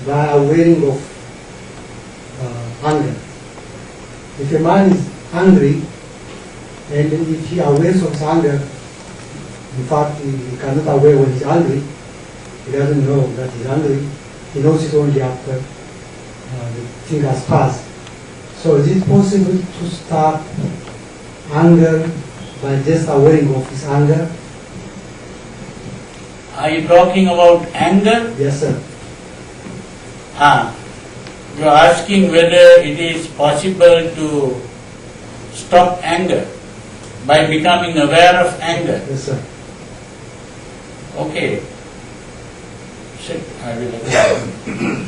By awareing of hunger. If a man is hungry and if he awares of his hunger, in fact he cannot aware when he's hungry, he doesn't know that he's hungry, he knows it only after the thing has passed. So is it possible to start hunger by just awareing of his hunger? Are you talking about anger? Yes, sir. You are asking whether it is possible to stop anger by becoming aware of anger. Yes, sir. Okay. Sit, I will explain.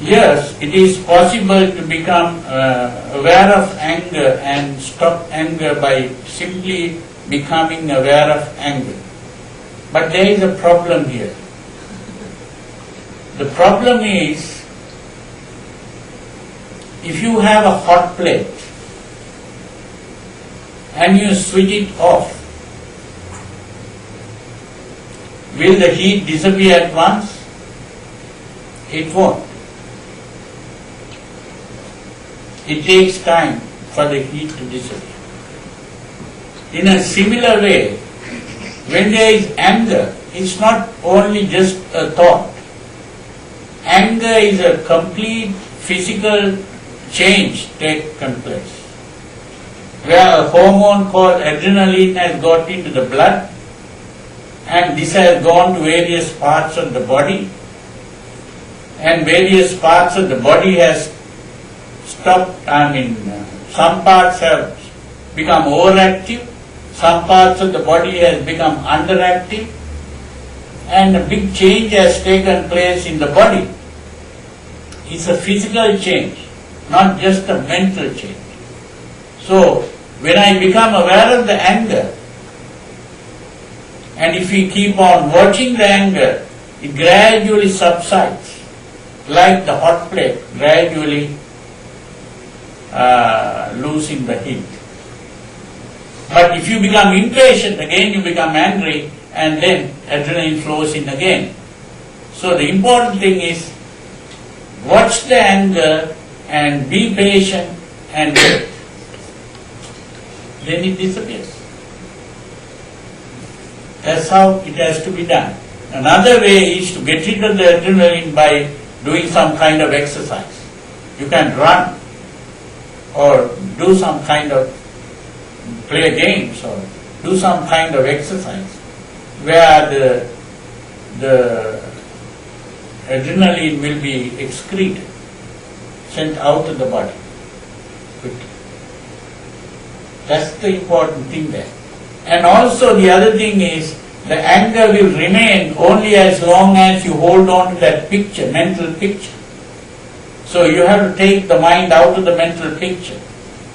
Yes, it is possible to become aware of anger and stop anger by simply becoming aware of anger. But there is a problem here. The problem is, if you have a hot plate and you switch it off, will the heat disappear at once? It won't. It takes time for the heat to disappear. In a similar way, when there is anger, it's not only just a thought. Anger is a complete physical change taken place, where a hormone called adrenaline has got into the blood, and this has gone to various parts of the body, and various parts of the body has stopped. Some parts have become overactive, some parts of the body has become underactive, and a big change has taken place in the body. It's a physical change, not just a mental change. So, when I become aware of the anger, and if we keep on watching the anger, it gradually subsides, like the hot plate gradually losing the heat. But if you become impatient, again you become angry, and then adrenaline flows in again. So the important thing is, watch the anger and be patient and wait. Then it disappears. That's how it has to be done. Another way is to get rid of the adrenaline by doing some kind of exercise. You can run or do some kind of play games or do some kind of exercise where the adrenaline will be excreted, sent out of the body quickly. That's the important thing there. And also the other thing is, the anger will remain only as long as you hold on to that picture, mental picture. So you have to take the mind out of the mental picture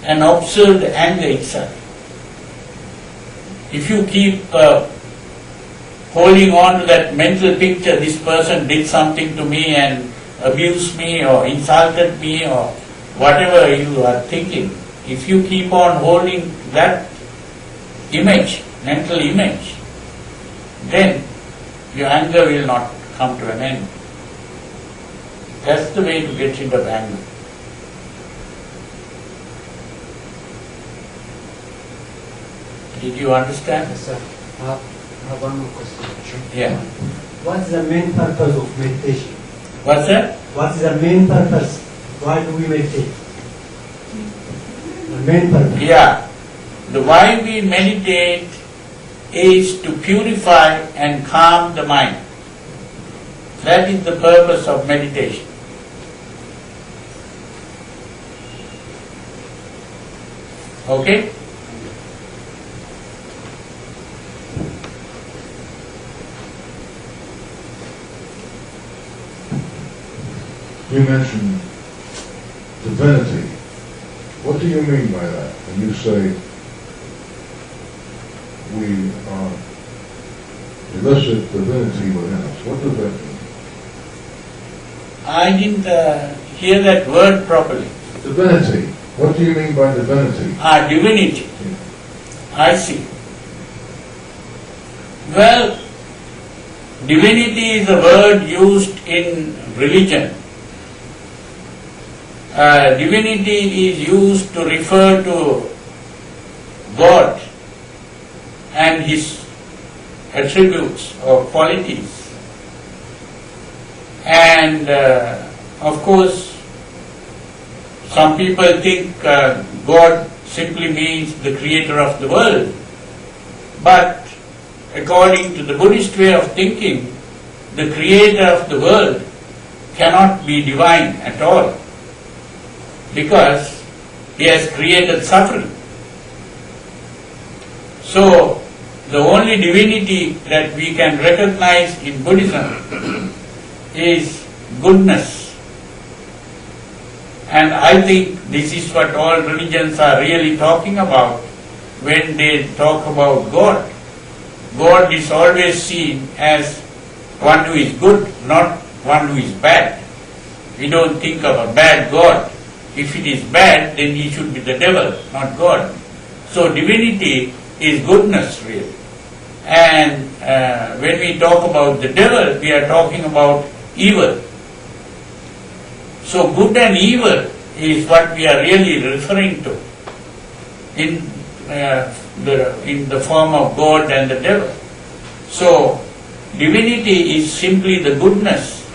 and observe the anger itself. If you keep holding on to that mental picture, this person did something to me and abused me or insulted me or whatever you are thinking, if you keep on holding that image, mental image, then your anger will not come to an end. That's the way to get rid of anger. Did you understand? Yes, sir. I have one more question. Yeah. What is the main purpose of meditation? What's that? What is the main purpose? Why do we meditate? The main purpose. Yeah. The why we meditate is to purify and calm the mind. That is the purpose of meditation. Okay? You mentioned divinity. What do you mean by that? When you say we elicit divinity within us, what does that mean? I didn't hear that word properly. Divinity. What do you mean by divinity? Divinity. I see. Well, divinity is a word used in religion. Divinity is used to refer to God and His attributes or qualities. And of course, some people think God simply means the creator of the world. But according to the Buddhist way of thinking, the creator of the world cannot be divine at all, because he has created suffering. So, the only divinity that we can recognize in Buddhism is goodness. And I think this is what all religions are really talking about when they talk about God. God is always seen as one who is good, not one who is bad. We don't think of a bad God. If it is bad, then he should be the devil, not God. So divinity is goodness, really. And when we talk about the devil, we are talking about evil. So good and evil is what we are really referring to in the form of God and the devil. So divinity is simply the goodness,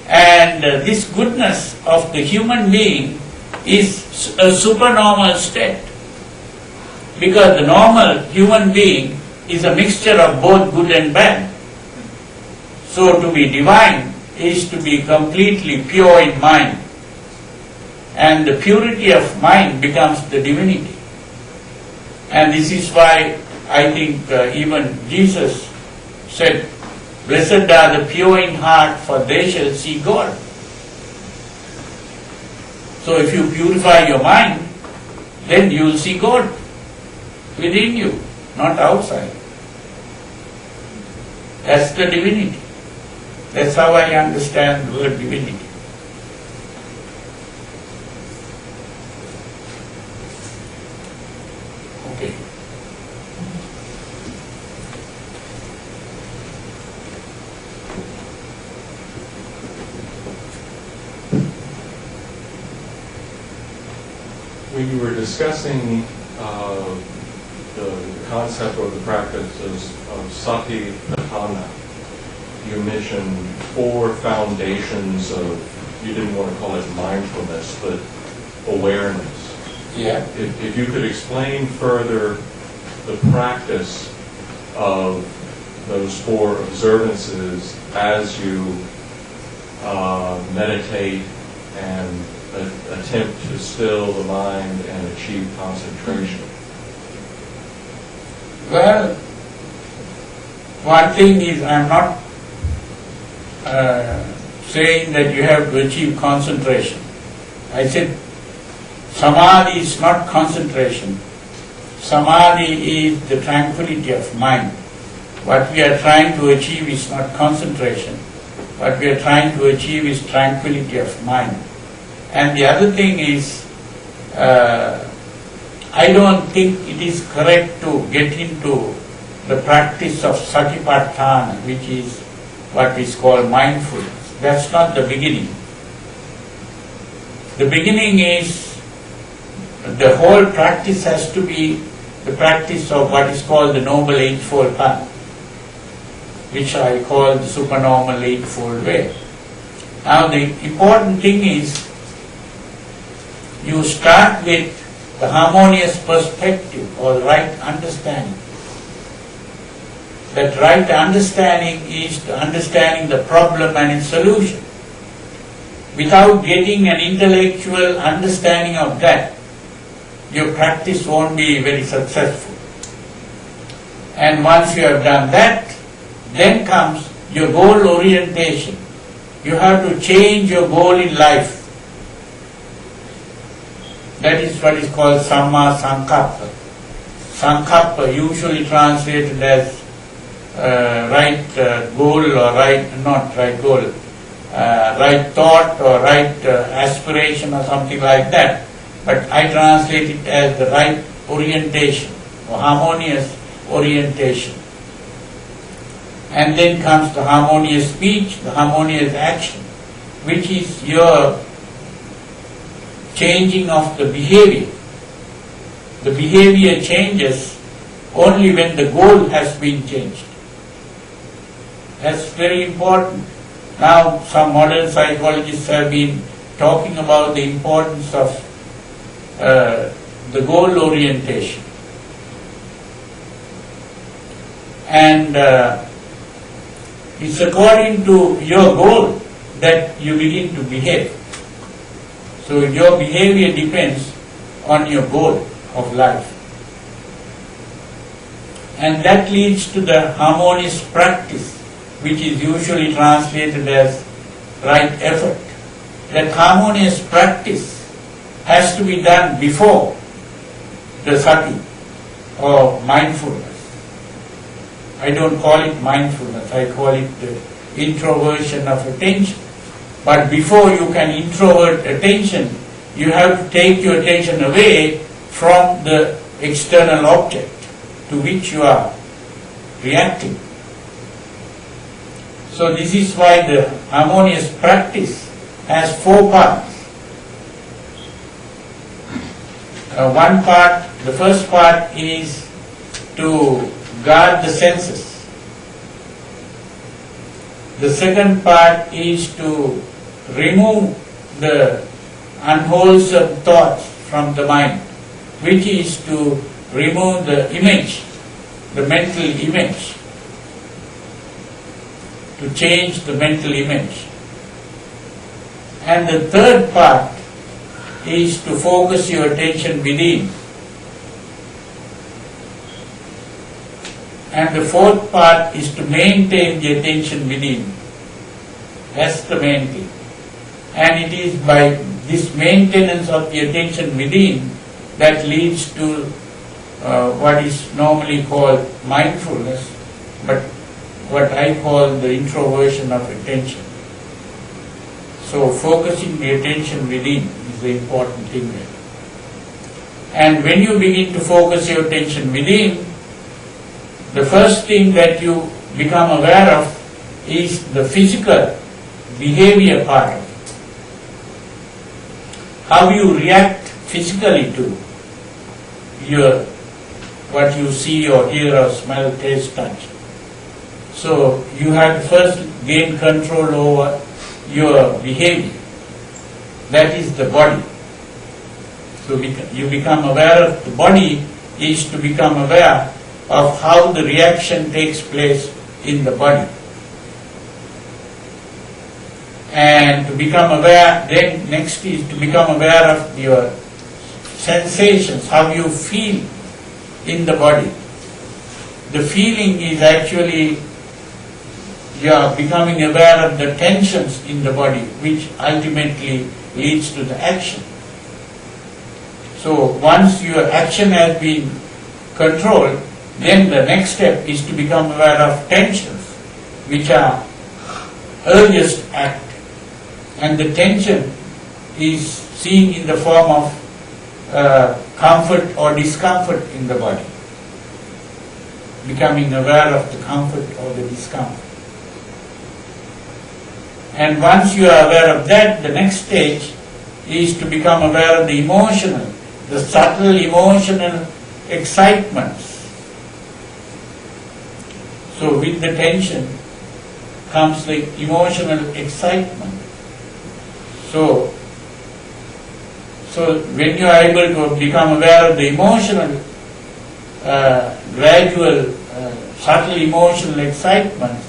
and this goodness of the human being is a supernormal state, because the normal human being is a mixture of both good and bad. So to be divine is to be completely pure in mind, and the purity of mind becomes the divinity. And this is why I think even Jesus said, "Blessed are the pure in heart, for they shall see God." So if you purify your mind, then you will see God within you, not outside. That's the divinity. That's how I understand the word divinity. Okay. When you were discussing the concept or the practices of Satipatthana, you mentioned 4 foundations of, you didn't want to call it mindfulness, but awareness. Yeah. If you could explain further the practice of those 4 observances as you meditate and attempt to still the mind and achieve concentration. Well, One thing is, I am not saying that you have to achieve concentration. I said samadhi is not concentration. Samadhi is the tranquility of mind. What we are trying to achieve is not concentration. What we are trying to achieve is tranquility of mind. And the other thing is, I don't think it is correct to get into the practice of Satipatthana, which is what is called mindfulness. That's not the beginning. The beginning is, the whole practice has to be the practice of what is called the Noble Eightfold Path, which I call the Supernormal Eightfold Way. Now the important thing is, you start with the harmonious perspective or the right understanding. That right understanding is the understanding the problem and its solution. Without getting an intellectual understanding of that, your practice won't be very successful. And once you have done that, then comes your goal orientation. You have to change your goal in life. That is what is called Samma Sankappa. Sankappa, usually translated as right goal or right thought or right aspiration or something like that. But I translate it as the right orientation or harmonious orientation. And then comes the harmonious speech, the harmonious action, which is your changing of the behavior. The behavior changes only when the goal has been changed. That's very important. Now some modern psychologists have been talking about the importance of the goal orientation. And it's according to your goal that you begin to behave. So your behavior depends on your goal of life. And that leads to the harmonious practice, which is usually translated as right effort. That harmonious practice has to be done before the sati or mindfulness. I don't call it mindfulness, I call it the introversion of attention. But before you can introvert attention, you have to take your attention away from the external object to which you are reacting. So this is why the harmonious practice has 4 parts. The first part is to guard the senses. The second part is to remove the unwholesome thoughts from the mind, which is to remove the image, the mental image, to change the mental image. And the third part is to focus your attention within. And the fourth part is to maintain the attention within. That's the main thing. And it is by this maintenance of the attention within that leads to what is normally called mindfulness, but what I call the introversion of attention. So focusing the attention within is the important thing there. And when you begin to focus your attention within, the first thing that you become aware of is the physical behavior part of it. How you react physically to what you see or hear or smell, taste, touch. So you have to first gain control over your behavior. That is the body. So you become aware of the body is to become aware of how the reaction takes place in the body. And to become aware, then next is to become aware of your sensations, how you feel in the body. The feeling is actually you are becoming aware of the tensions in the body, which ultimately leads to the action. So once your action has been controlled, then the next step is to become aware of tensions, which are earliest act. And the tension is seen in the form of comfort or discomfort in the body. Becoming aware of the comfort or the discomfort. And once you are aware of that, the next stage is to become aware of the emotional, the subtle emotional excitements. So with the tension comes the emotional excitement. So when you are able to become aware of the emotional, gradual, subtle emotional excitement,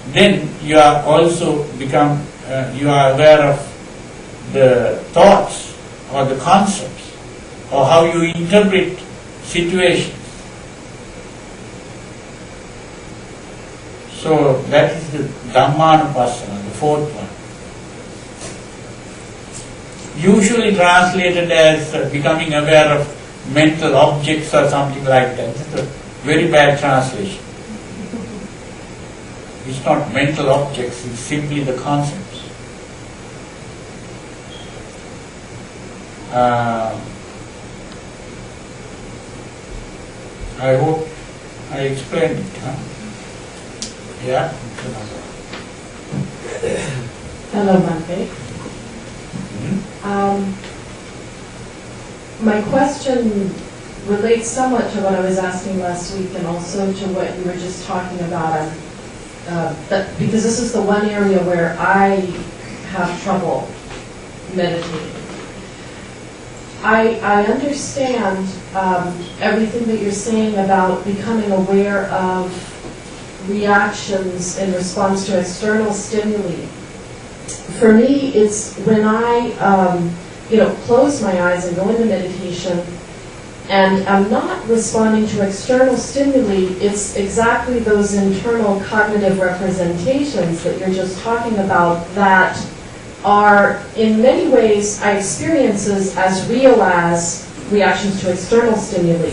then you are also you are aware of the thoughts or the concepts or how you interpret situations. So that is the Dhammanupassana, the fourth one. Usually translated as becoming aware of mental objects or something like that. It's a very bad translation. It's not mental objects, it's simply the concepts. I hope I explained it. Huh? Yeah? Hello, Bhante. My question relates somewhat to what I was asking last week and also to what you were just talking about. Because this is the one area where I have trouble meditating. I understand everything that you're saying about becoming aware of reactions in response to external stimuli. For me, it's when I close my eyes and go into meditation and I'm not responding to external stimuli, it's exactly those internal cognitive representations that you're just talking about that are in many ways I experience as real as reactions to external stimuli.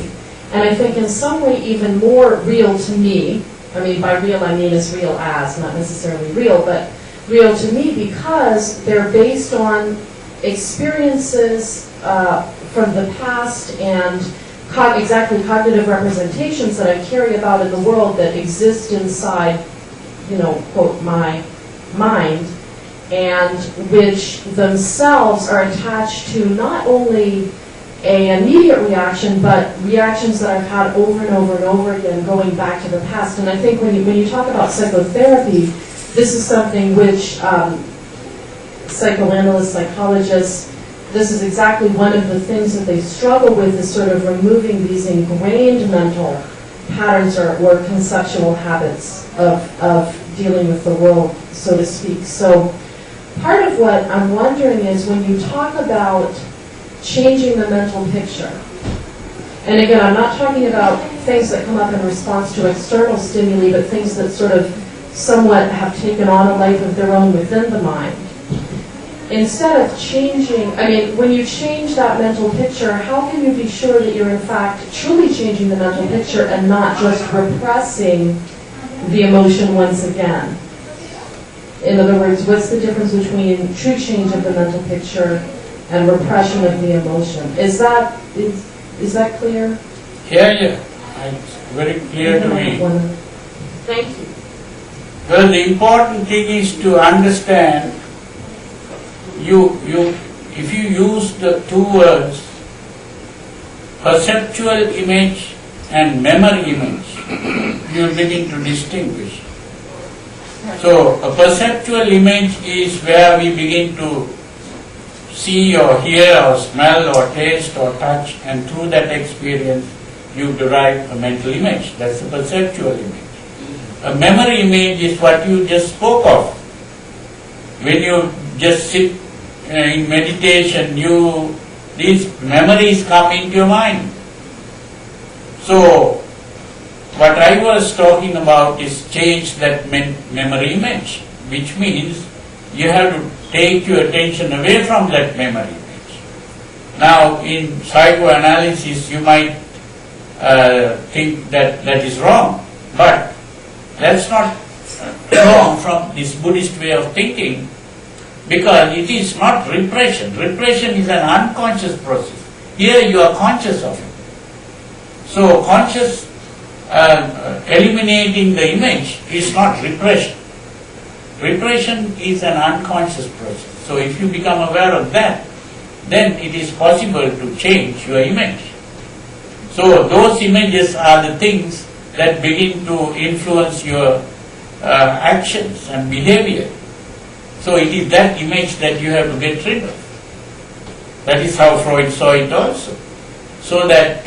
And I think in some way even more real to me. I mean, by real I mean as real as, not necessarily real, but real to me because they're based on experiences from the past and exactly cognitive representations that I carry about in the world that exist inside, quote, my mind, and which themselves are attached to not only an immediate reaction, but reactions that I've had over and over and over again going back to the past. And I think when you talk about psychotherapy, this is something which psychoanalysts, psychologists, this is exactly one of the things that they struggle with, is sort of removing these ingrained mental patterns or conceptual habits of dealing with the world, so to speak. So part of what I'm wondering is when you talk about changing the mental picture, and again, I'm not talking about things that come up in response to external stimuli, but things that sort of somewhat have taken on a life of their own within the mind. Instead of changing, when you change that mental picture, how can you be sure that you're in fact truly changing the mental picture and not just repressing the emotion once again? In other words, what's the difference between true change of the mental picture and repression of the emotion? Is that clear? Yeah. It's very clear to me. Thank you. Well, the important thing is to understand, if you use the two words, perceptual image and memory image, you will begin to distinguish. So, a perceptual image is where we begin to see or hear or smell or taste or touch, and through that experience you derive a mental image. That's a perceptual image. A memory image is what you just spoke of. When you just sit in meditation, these memories come into your mind. So, What I was talking about is change that memory image, which means you have to take your attention away from that memory image. Now, in psychoanalysis, you might think that that is wrong, but that's not wrong from this Buddhist way of thinking, because it is not repression. Repression is an unconscious process. Here you are conscious of it. So conscious eliminating the image is not repression. Repression is an unconscious process. So if you become aware of that, then it is possible to change your image. So those images are the things that begin to influence your actions and behavior. So it is that image that you have to get rid of. That is how Freud saw it also. So that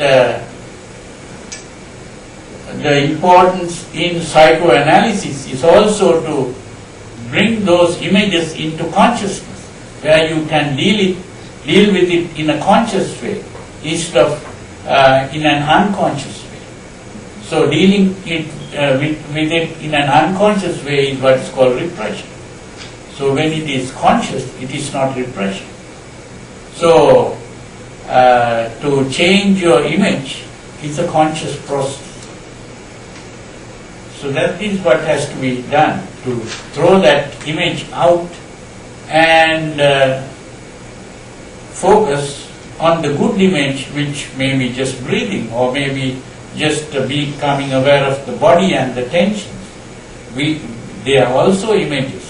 the importance in psychoanalysis is also to bring those images into consciousness, where you can deal with it in a conscious way instead of in an unconscious way. So dealing with it in an unconscious way is what is called repression. So when it is conscious, it is not repression. So to change your image is a conscious process. So that is what has to be done, to throw that image out and focus on the good image, which may be just breathing, or maybe just becoming aware of the body and the tensions. They are also images.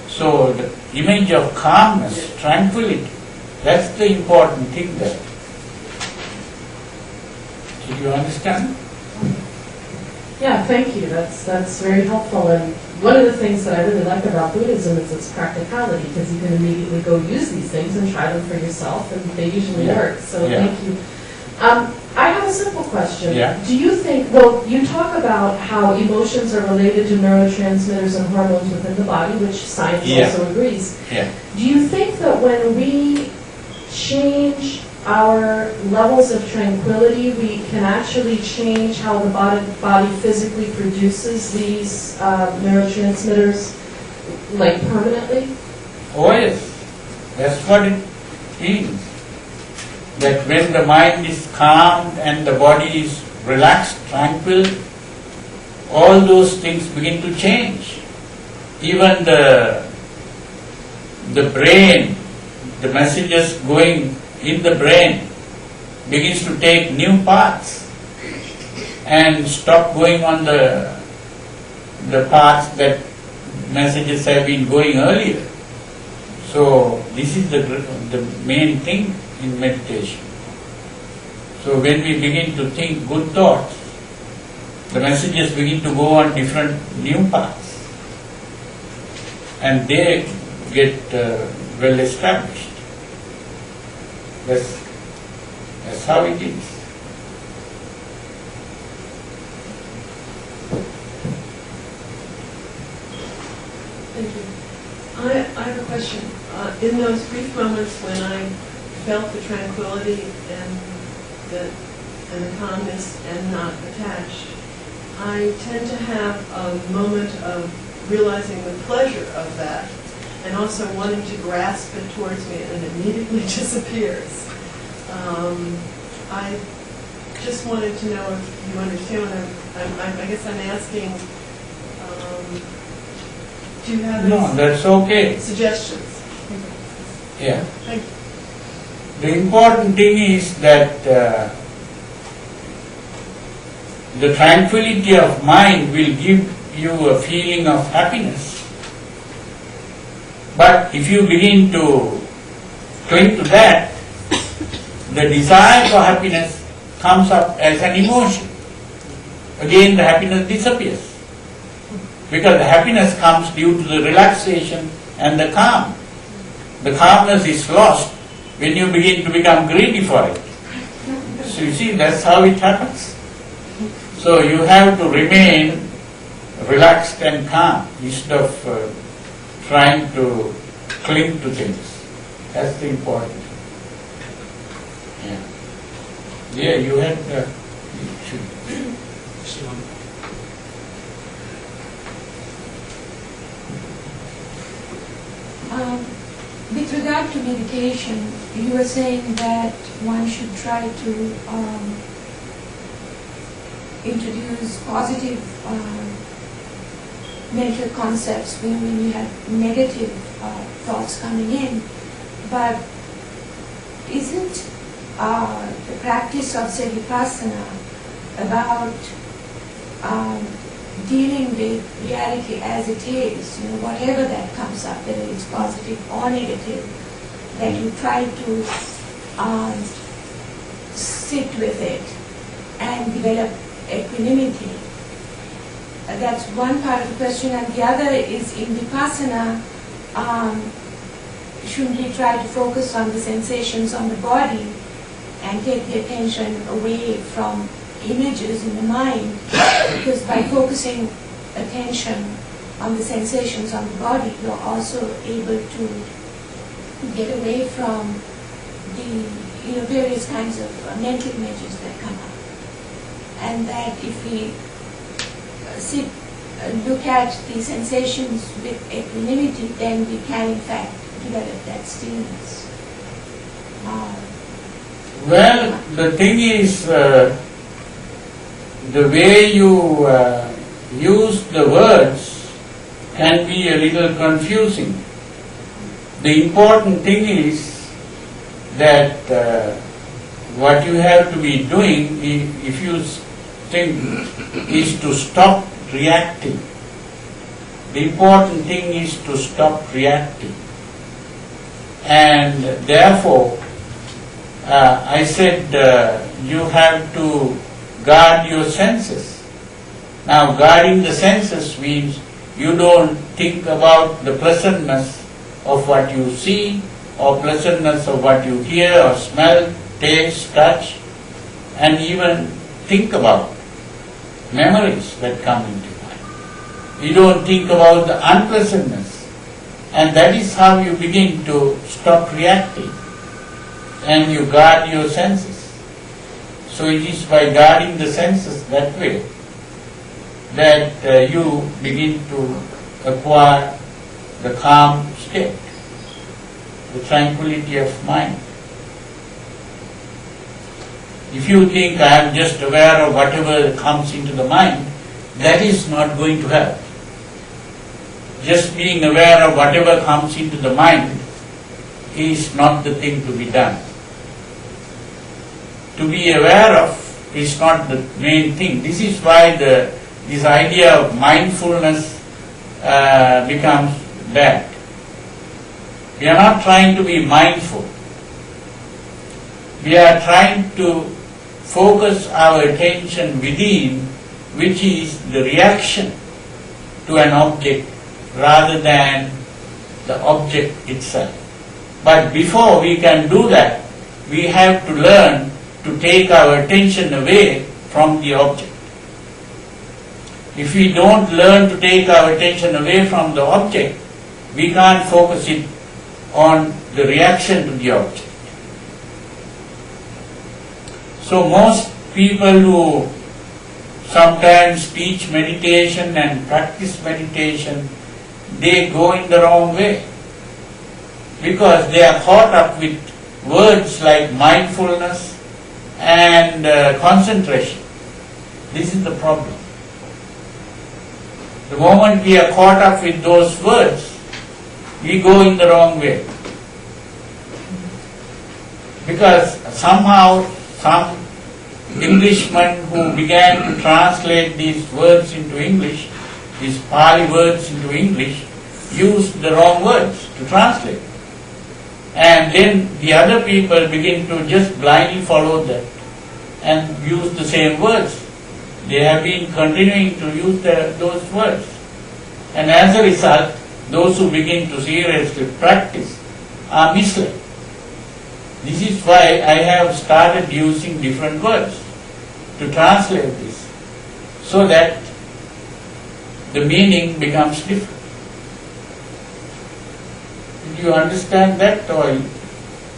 So the image of calmness, tranquility, that's the important thing there. Did you understand? Yeah, thank you. That's very helpful. And one of the things that I really like about Buddhism is its practicality, because you can immediately go use these things and try them for yourself, and they usually work. So thank you. I have a simple question. Yeah. Do you think, well, you talk about how emotions are related to neurotransmitters and hormones within the body, which science also agrees. Yeah. Do you think that when we change our levels of tranquility, we can actually change how the body physically produces these neurotransmitters, like permanently? Oh yes, that's what it means. That when the mind is calm and the body is relaxed, tranquil, all those things begin to change. Even the brain, the messages going in the brain begins to take new paths and stop going on the paths that messages have been going earlier. So this is the main thing in meditation. So when we begin to think good thoughts, the messages begin to go on different new paths, and they get well established. That's how it is. Thank you. I have a question. In those brief moments when I felt the tranquility and the calmness and not attached, I tend to have a moment of realizing the pleasure of that, and also wanting to grasp it towards me, and it immediately disappears. I just wanted to know if you understand what I guess I'm asking, do you have No, any that's okay. suggestions? Yeah. Thank you. The important thing is that the tranquility of mind will give you a feeling of happiness. But if you begin to cling to that, the desire for happiness comes up as an emotion. Again, the happiness disappears. Because the happiness comes due to the relaxation and the calm. The calmness is lost when you begin to become greedy for it. So you see, that's how it happens. So you have to remain relaxed and calm instead of trying to cling to things. That's the important thing. Yeah. Yeah, you had... With regard to meditation, you were saying that one should try to introduce positive mental concepts when you have negative thoughts coming in. But isn't the practice of say vipassana about dealing with reality as it is, whatever that comes up, whether it's positive or negative, that you try to sit with it and develop equanimity? That's one part of the question, and the other is in vipassana, shouldn't we try to focus on the sensations on the body and take the attention away from images in the mind? Because by focusing attention on the sensations on the body, you're also able to get away from the various kinds of mental images that come up. And that if we sit, look at the sensations with equanimity, then we can in fact develop that stillness. Well, the thing is, the way you use the words can be a little confusing. The important thing is that what you have to be doing, if you think, is to stop reacting. The important thing is to stop reacting. And therefore, I said you have to guard your senses. Now, guarding the senses means you don't think about the pleasantness of what you see, or pleasantness of what you hear or smell, taste, touch, and even think about memories that come into mind. You don't think about the unpleasantness, and that is how you begin to stop reacting, and you guard your senses. So it is by guarding the senses that way that you begin to acquire the calm state, the tranquility of mind. If you think I am just aware of whatever comes into the mind, that is not going to help. Just being aware of whatever comes into the mind is not the thing to be done. To be aware of is not the main thing. This is why this idea of mindfulness becomes bad. We are not trying to be mindful. We are trying to focus our attention within, which is the reaction to an object rather than the object itself. But before we can do that, we have to learn to take our attention away from the object. If we don't learn to take our attention away from the object, we can't focus it on the reaction to the object. So most people who sometimes teach meditation and practice meditation, they go in the wrong way, because they are caught up with words like mindfulness and concentration. This is the problem. The moment we are caught up with those words, we go in the wrong way. Because somehow some Englishman who began to translate these words into English, these Pali words into English, used the wrong words to translate. And then the other people begin to just blindly follow that and use the same words. They have been continuing to use those words. And as a result, those who begin to seriously practice are misled. This is why I have started using different words to translate this, so that the meaning becomes different. Did you understand that? Or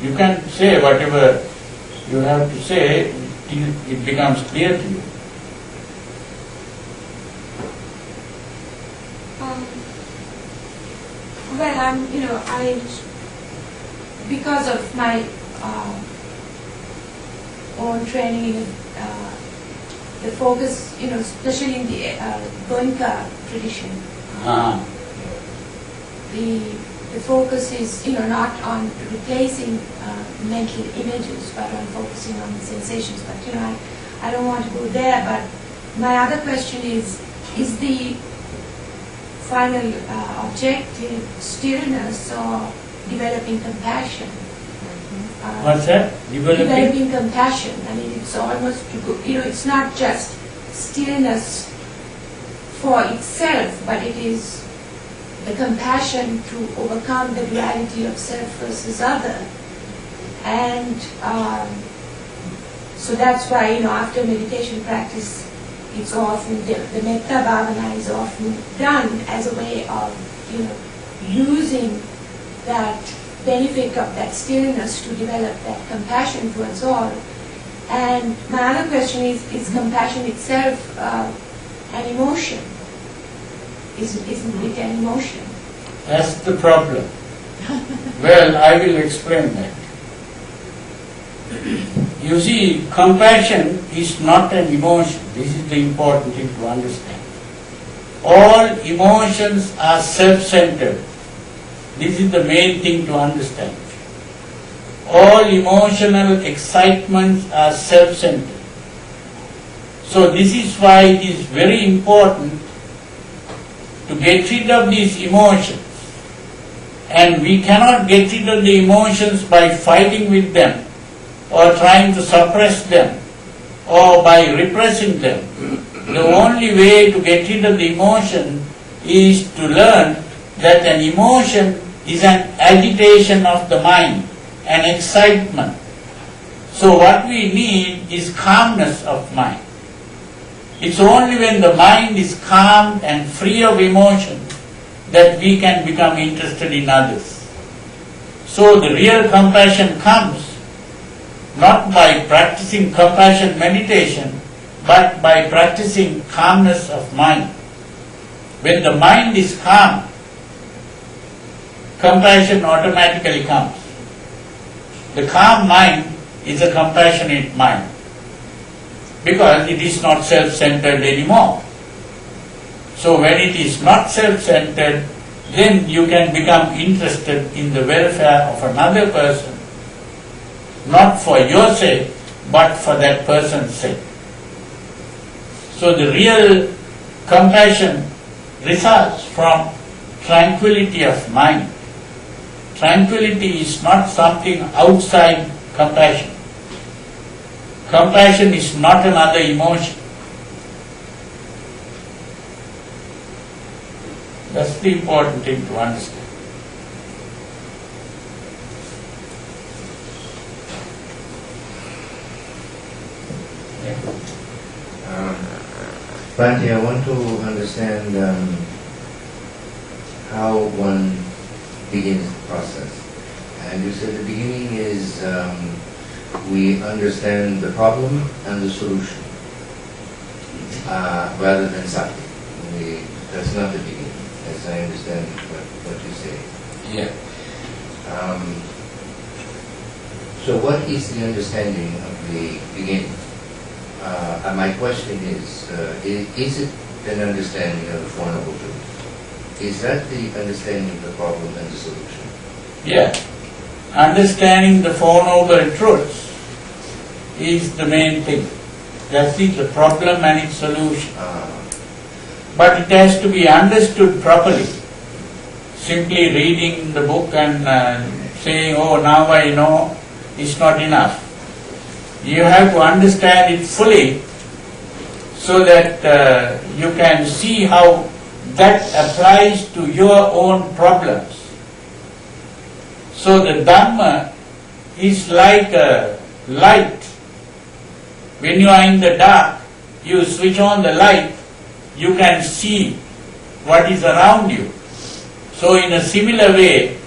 you can say whatever you have to say till it becomes clear to you. Well, because of my own training in the focus, especially in the Goenka tradition, the focus is, not on replacing mental images, but on focusing on the sensations. But, I don't want to go there. But my other question is the final objective stillness or developing compassion? What's that? Developing compassion. I mean, it's almost, it's not just stillness for itself, but it is the compassion to overcome the duality of self versus other. And so that's why, after meditation practice, it's often, the metta bhavana is often done as a way of, using that benefit of that stillness to develop that compassion towards all. And my other question is compassion itself an emotion? Isn't it an emotion? That's the problem. Well, I will explain that. You see, compassion is not an emotion. This is the important thing to understand. All emotions are self-centered. This is the main thing to understand. All emotional excitements are self-centered. So this is why it is very important to get rid of these emotions. And we cannot get rid of the emotions by fighting with them, or trying to suppress them, or by repressing them. The only way to get rid of the emotion is to learn that an emotion is an agitation of the mind, an excitement. So what we need is calmness of mind. It's only when the mind is calm and free of emotion that we can become interested in others. So the real compassion comes not by practicing compassion meditation, but by practicing calmness of mind. When the mind is calm, compassion automatically comes. The calm mind is a compassionate mind, because it is not self-centered anymore. So when it is not self-centered, then you can become interested in the welfare of another person, not for your sake, but for that person's sake. So the real compassion results from tranquility of mind. Tranquility is not something outside compassion. Compassion is not another emotion. That's the important thing to understand. Bhante, I want to understand how one begins the process. And you said the beginning is we understand the problem and the solution rather than sati. That's not the beginning, as I understand what you say. Yeah. So what is the understanding of the beginning? And my question is it an understanding of the Four Noble Truths? Is that the understanding of the problem and the solution? Yeah. Understanding the Four Noble Truths is the main thing. That is the problem and its solution. But it has to be understood properly. Simply reading the book and saying, oh, now I know, is not enough. You have to understand it fully so that you can see how that applies to your own problems. So the Dhamma is like a light. When you are in the dark, you switch on the light, you can see what is around you. So in a similar way,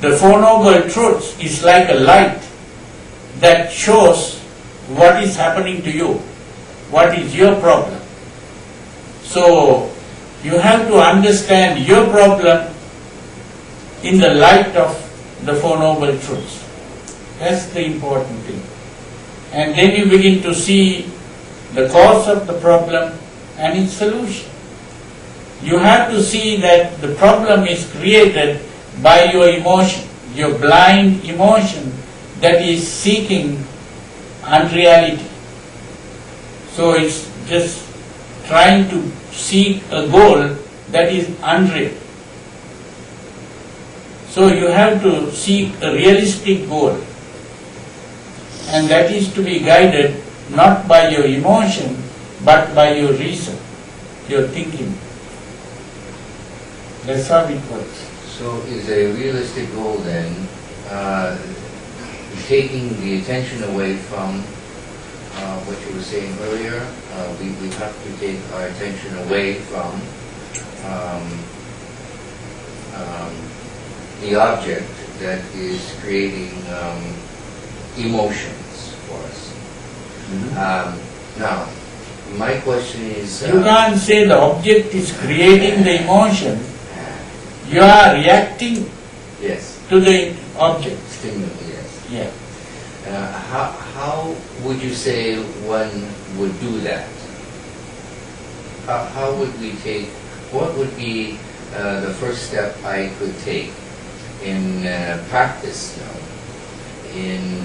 the Four Noble Truths is like a light that shows what is happening to you, what is your problem. So you have to understand your problem in the light of the Four Noble Truths. That's the important thing. And then you begin to see the cause of the problem and its solution. You have to see that the problem is created by your emotion, your blind emotion that is seeking unreality. So it's just trying to seek a goal that is unreal. So you have to seek a realistic goal, and that is to be guided not by your emotion but by your reason, your thinking. That's how it works. So is a realistic goal then taking the attention away from what you were saying earlier? We have to take our attention away from the object that is creating emotions for us. Now, my question is... You can't say the object is creating the emotion. You are reacting Yes, to the object. stimuli, yes. Yeah. How would you say one would do that? How would we take, what would be the first step I could take in practice now, in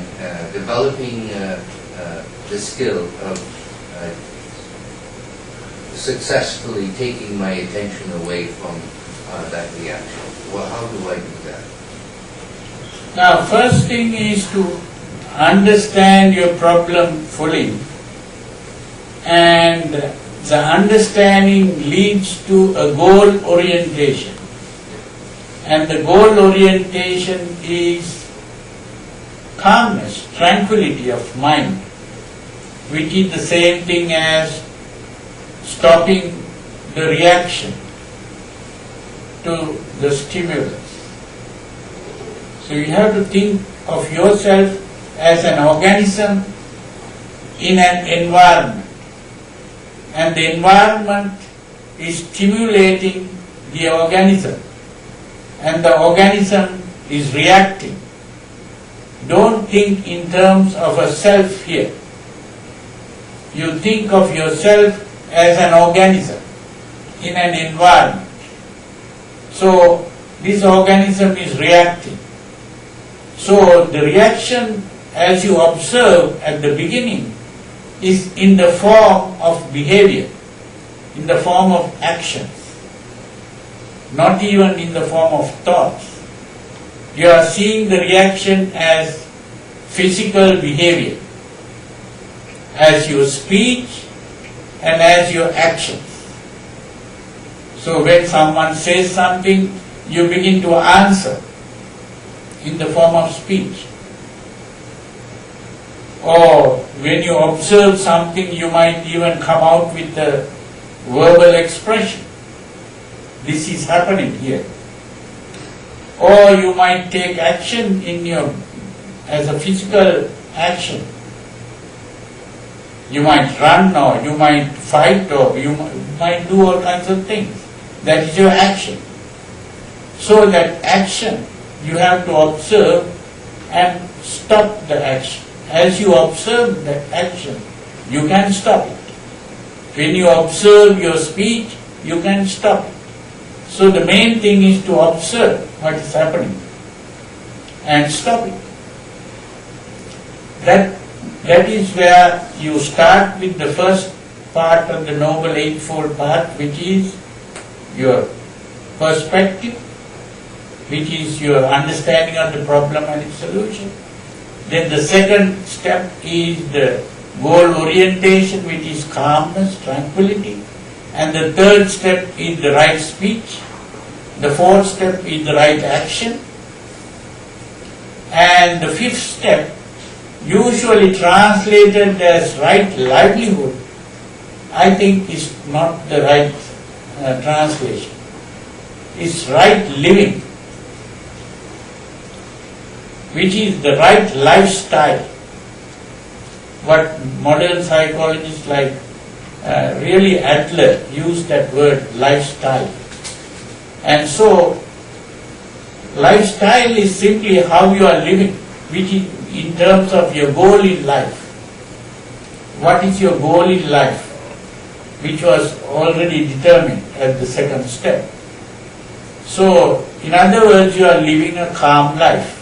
developing the skill of successfully taking my attention away from that reaction? Well, how do I do that? Now, first thing is to understand your problem fully, and the understanding leads to a goal orientation. And the goal orientation is calmness, tranquility of mind, which is the same thing as stopping the reaction to the stimulus. So you have to think of yourself as an organism in an environment, and the environment is stimulating the organism, and the organism is reacting. Don't think in terms of a self here. You think of yourself as an organism in an environment. So this organism is reacting. So the reaction, as you observe at the beginning, is in the form of behavior, in the form of actions, not even in the form of thoughts. You are seeing the reaction as physical behavior, as your speech and as your actions. So when someone says something, you begin to answer in the form of speech. Or when you observe something, you might even come out with a verbal expression. This is happening here. Or you might take action as a physical action. You might run, or you might fight, or you might do all kinds of things. That is your action. So that action you have to observe and stop the action. As you observe that action, you can stop it. When you observe your speech, you can stop it. So the main thing is to observe what is happening and stop it. That is where you start with the first part of the Noble Eightfold Path, which is your perspective, which is your understanding of the problem and its solution. Then the second step is the goal orientation, which is calmness, tranquility. And the third step is the right speech. The fourth step is the right action. And the fifth step, usually translated as right livelihood, I think is not the right translation. It's right living, which is the right lifestyle. What modern psychologists like really Adler use that word lifestyle. And so Lifestyle is simply how you are living, which is in terms of your goal in life. What is your goal in life, which was already determined at the second step. So, in other words, you are living a calm life.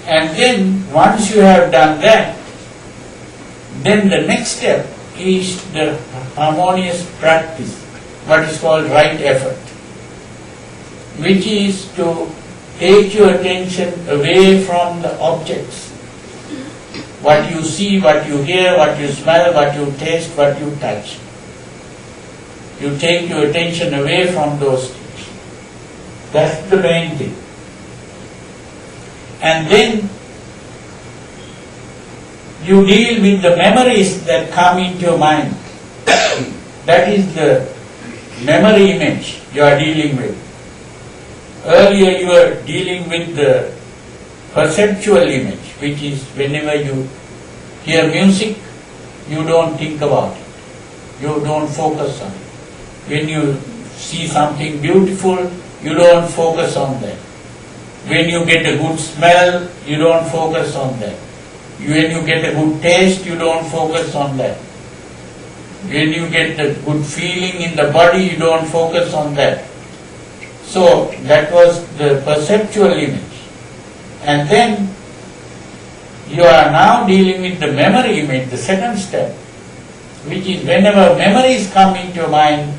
And then, once you have done that, then the next step is the harmonious practice, what is called right effort, which is to take your attention away from the objects. What you see, what you hear, what you smell, what you taste, what you touch. You take your attention away from those things. That's the main thing. And then you deal with the memories that come into your mind. That is the memory image you are dealing with. Earlier you were dealing with the perceptual image, which is whenever you hear music, you don't think about it. You don't focus on it. When you see something beautiful, you don't focus on that. When you get a good smell, you don't focus on that. When you get a good taste, you don't focus on that. When you get a good feeling in the body, you don't focus on that. So that was the perceptual image. And then you are now dealing with the memory image, the second step, which is whenever memories come into your mind,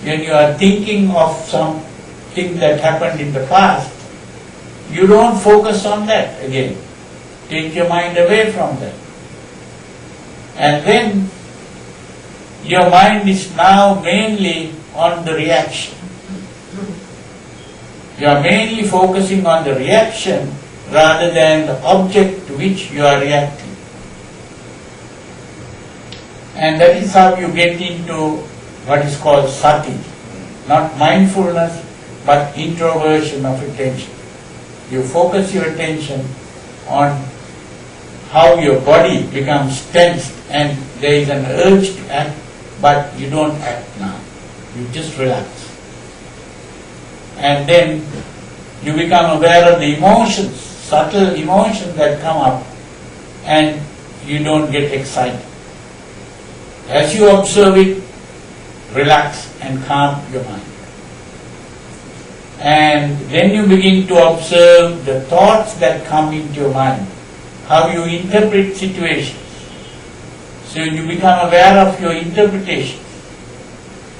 when you are thinking of something that happened in the past, you don't focus on that again. Take your mind away from that. And then your mind is now mainly on the reaction. You are mainly focusing on the reaction rather than the object to which you are reacting. And that is how you get into what is called sati. Not mindfulness, but introversion of attention. You focus your attention on how your body becomes tensed and there is an urge to act, but you don't act now. You just relax. And then you become aware of the emotions, subtle emotions that come up, and you don't get excited. As you observe it, relax and calm your mind. And then you begin to observe the thoughts that come into your mind, how you interpret situations. So you become aware of your interpretation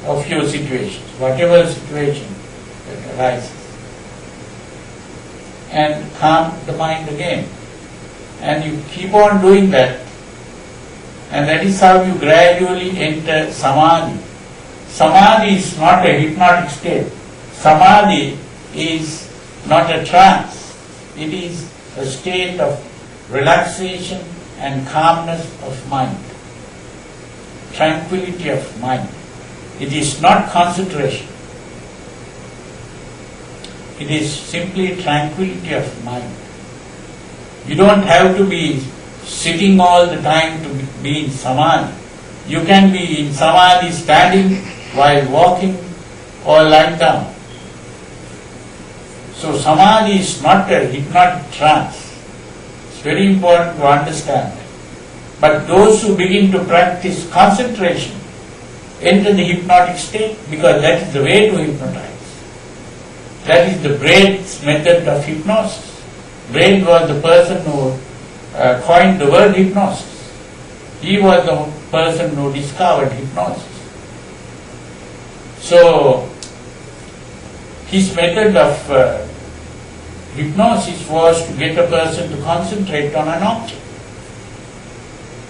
of your situations, whatever situation that arises. And calm the mind again. And you keep on doing that. And that is how you gradually enter samadhi. Samadhi is not a hypnotic state. Samadhi is not a trance. It is a state of relaxation and calmness of mind. Tranquility of mind. It is not concentration. It is simply tranquility of mind. You don't have to be sitting all the time to be in samadhi. You can be in samadhi standing while walking or lying down. So samadhi is not a hypnotic trance. It's very important to understand that. But those who begin to practice concentration enter the hypnotic state because that is the way to hypnotize. That is the Braid's method of hypnosis. Braid was the person who coined the word hypnosis. He was the person who discovered hypnosis. So, his method of hypnosis was to get a person to concentrate on an object.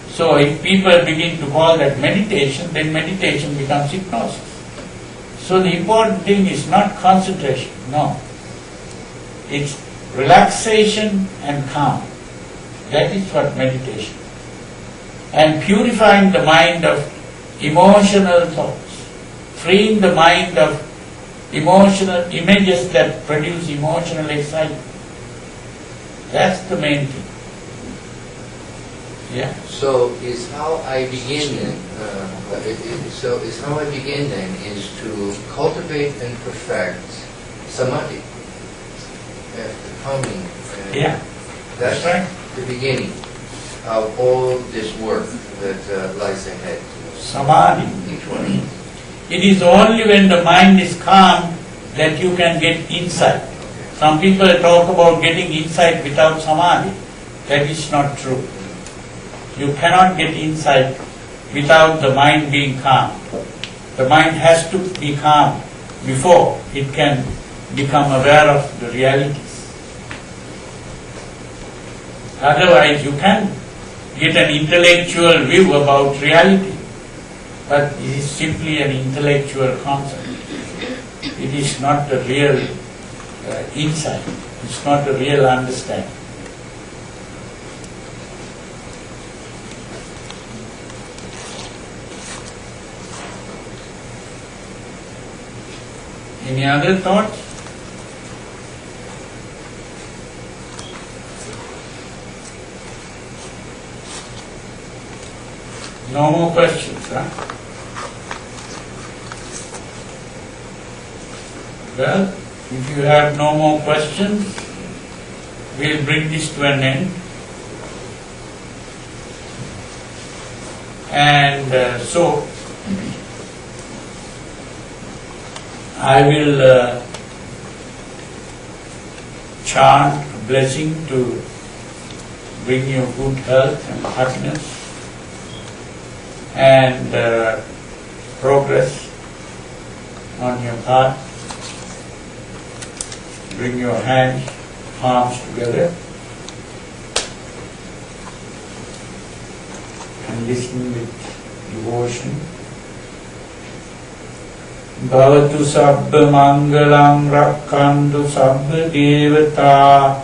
So, if people begin to call that meditation, then meditation becomes hypnosis. So, the important thing is not concentration, no. It's relaxation and calm. That is what meditation is. And purifying the mind of emotional thoughts, freeing the mind of emotional images that produce emotional excitement. That's the main thing. Yeah. So is how I begin then. So is how I begin then is to cultivate and perfect samadhi. after coming. And Yeah, That's that's right. the beginning of all this work that lies ahead. Samadhi. Each one. It is only when the mind is calm that you can get insight. Some people talk about getting insight without samadhi. That is not true. You cannot get insight without the mind being calm. The mind has to be calm before it can become aware of the realities. Otherwise, you can get an intellectual view about reality, but it is simply an intellectual concept. It is not a real insight. It's not a real understanding. Any other thoughts? No more questions, huh? Well, if you have no more questions, we'll bring this to an end. And so, I will chant a blessing to bring you good health and happiness and progress on your path. Bring your hands, palms together and listen with devotion. Bhavatu sabba mangalam rakkantu sabba devata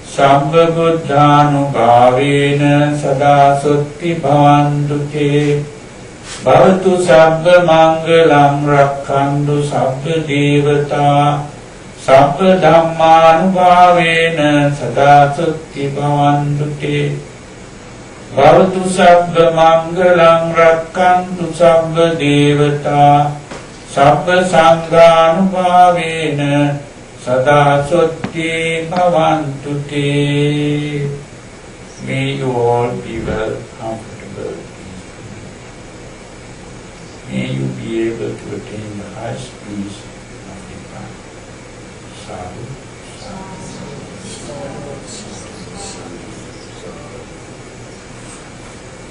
sabba buddhanubhavena sada sutti bhavantu te. Bhavatu sabba mangalam rakkantu sabba devata sabba dhammanubhavena sada sutti bhavantu te. Bhavatu sabba mangalam rakkantu sabba devata sabba sanghanubhavena sada sutti bhavantu te. May you all be well, comfortable, peaceful. May you be able to attain the highest peace of Nibbana. Sadhu.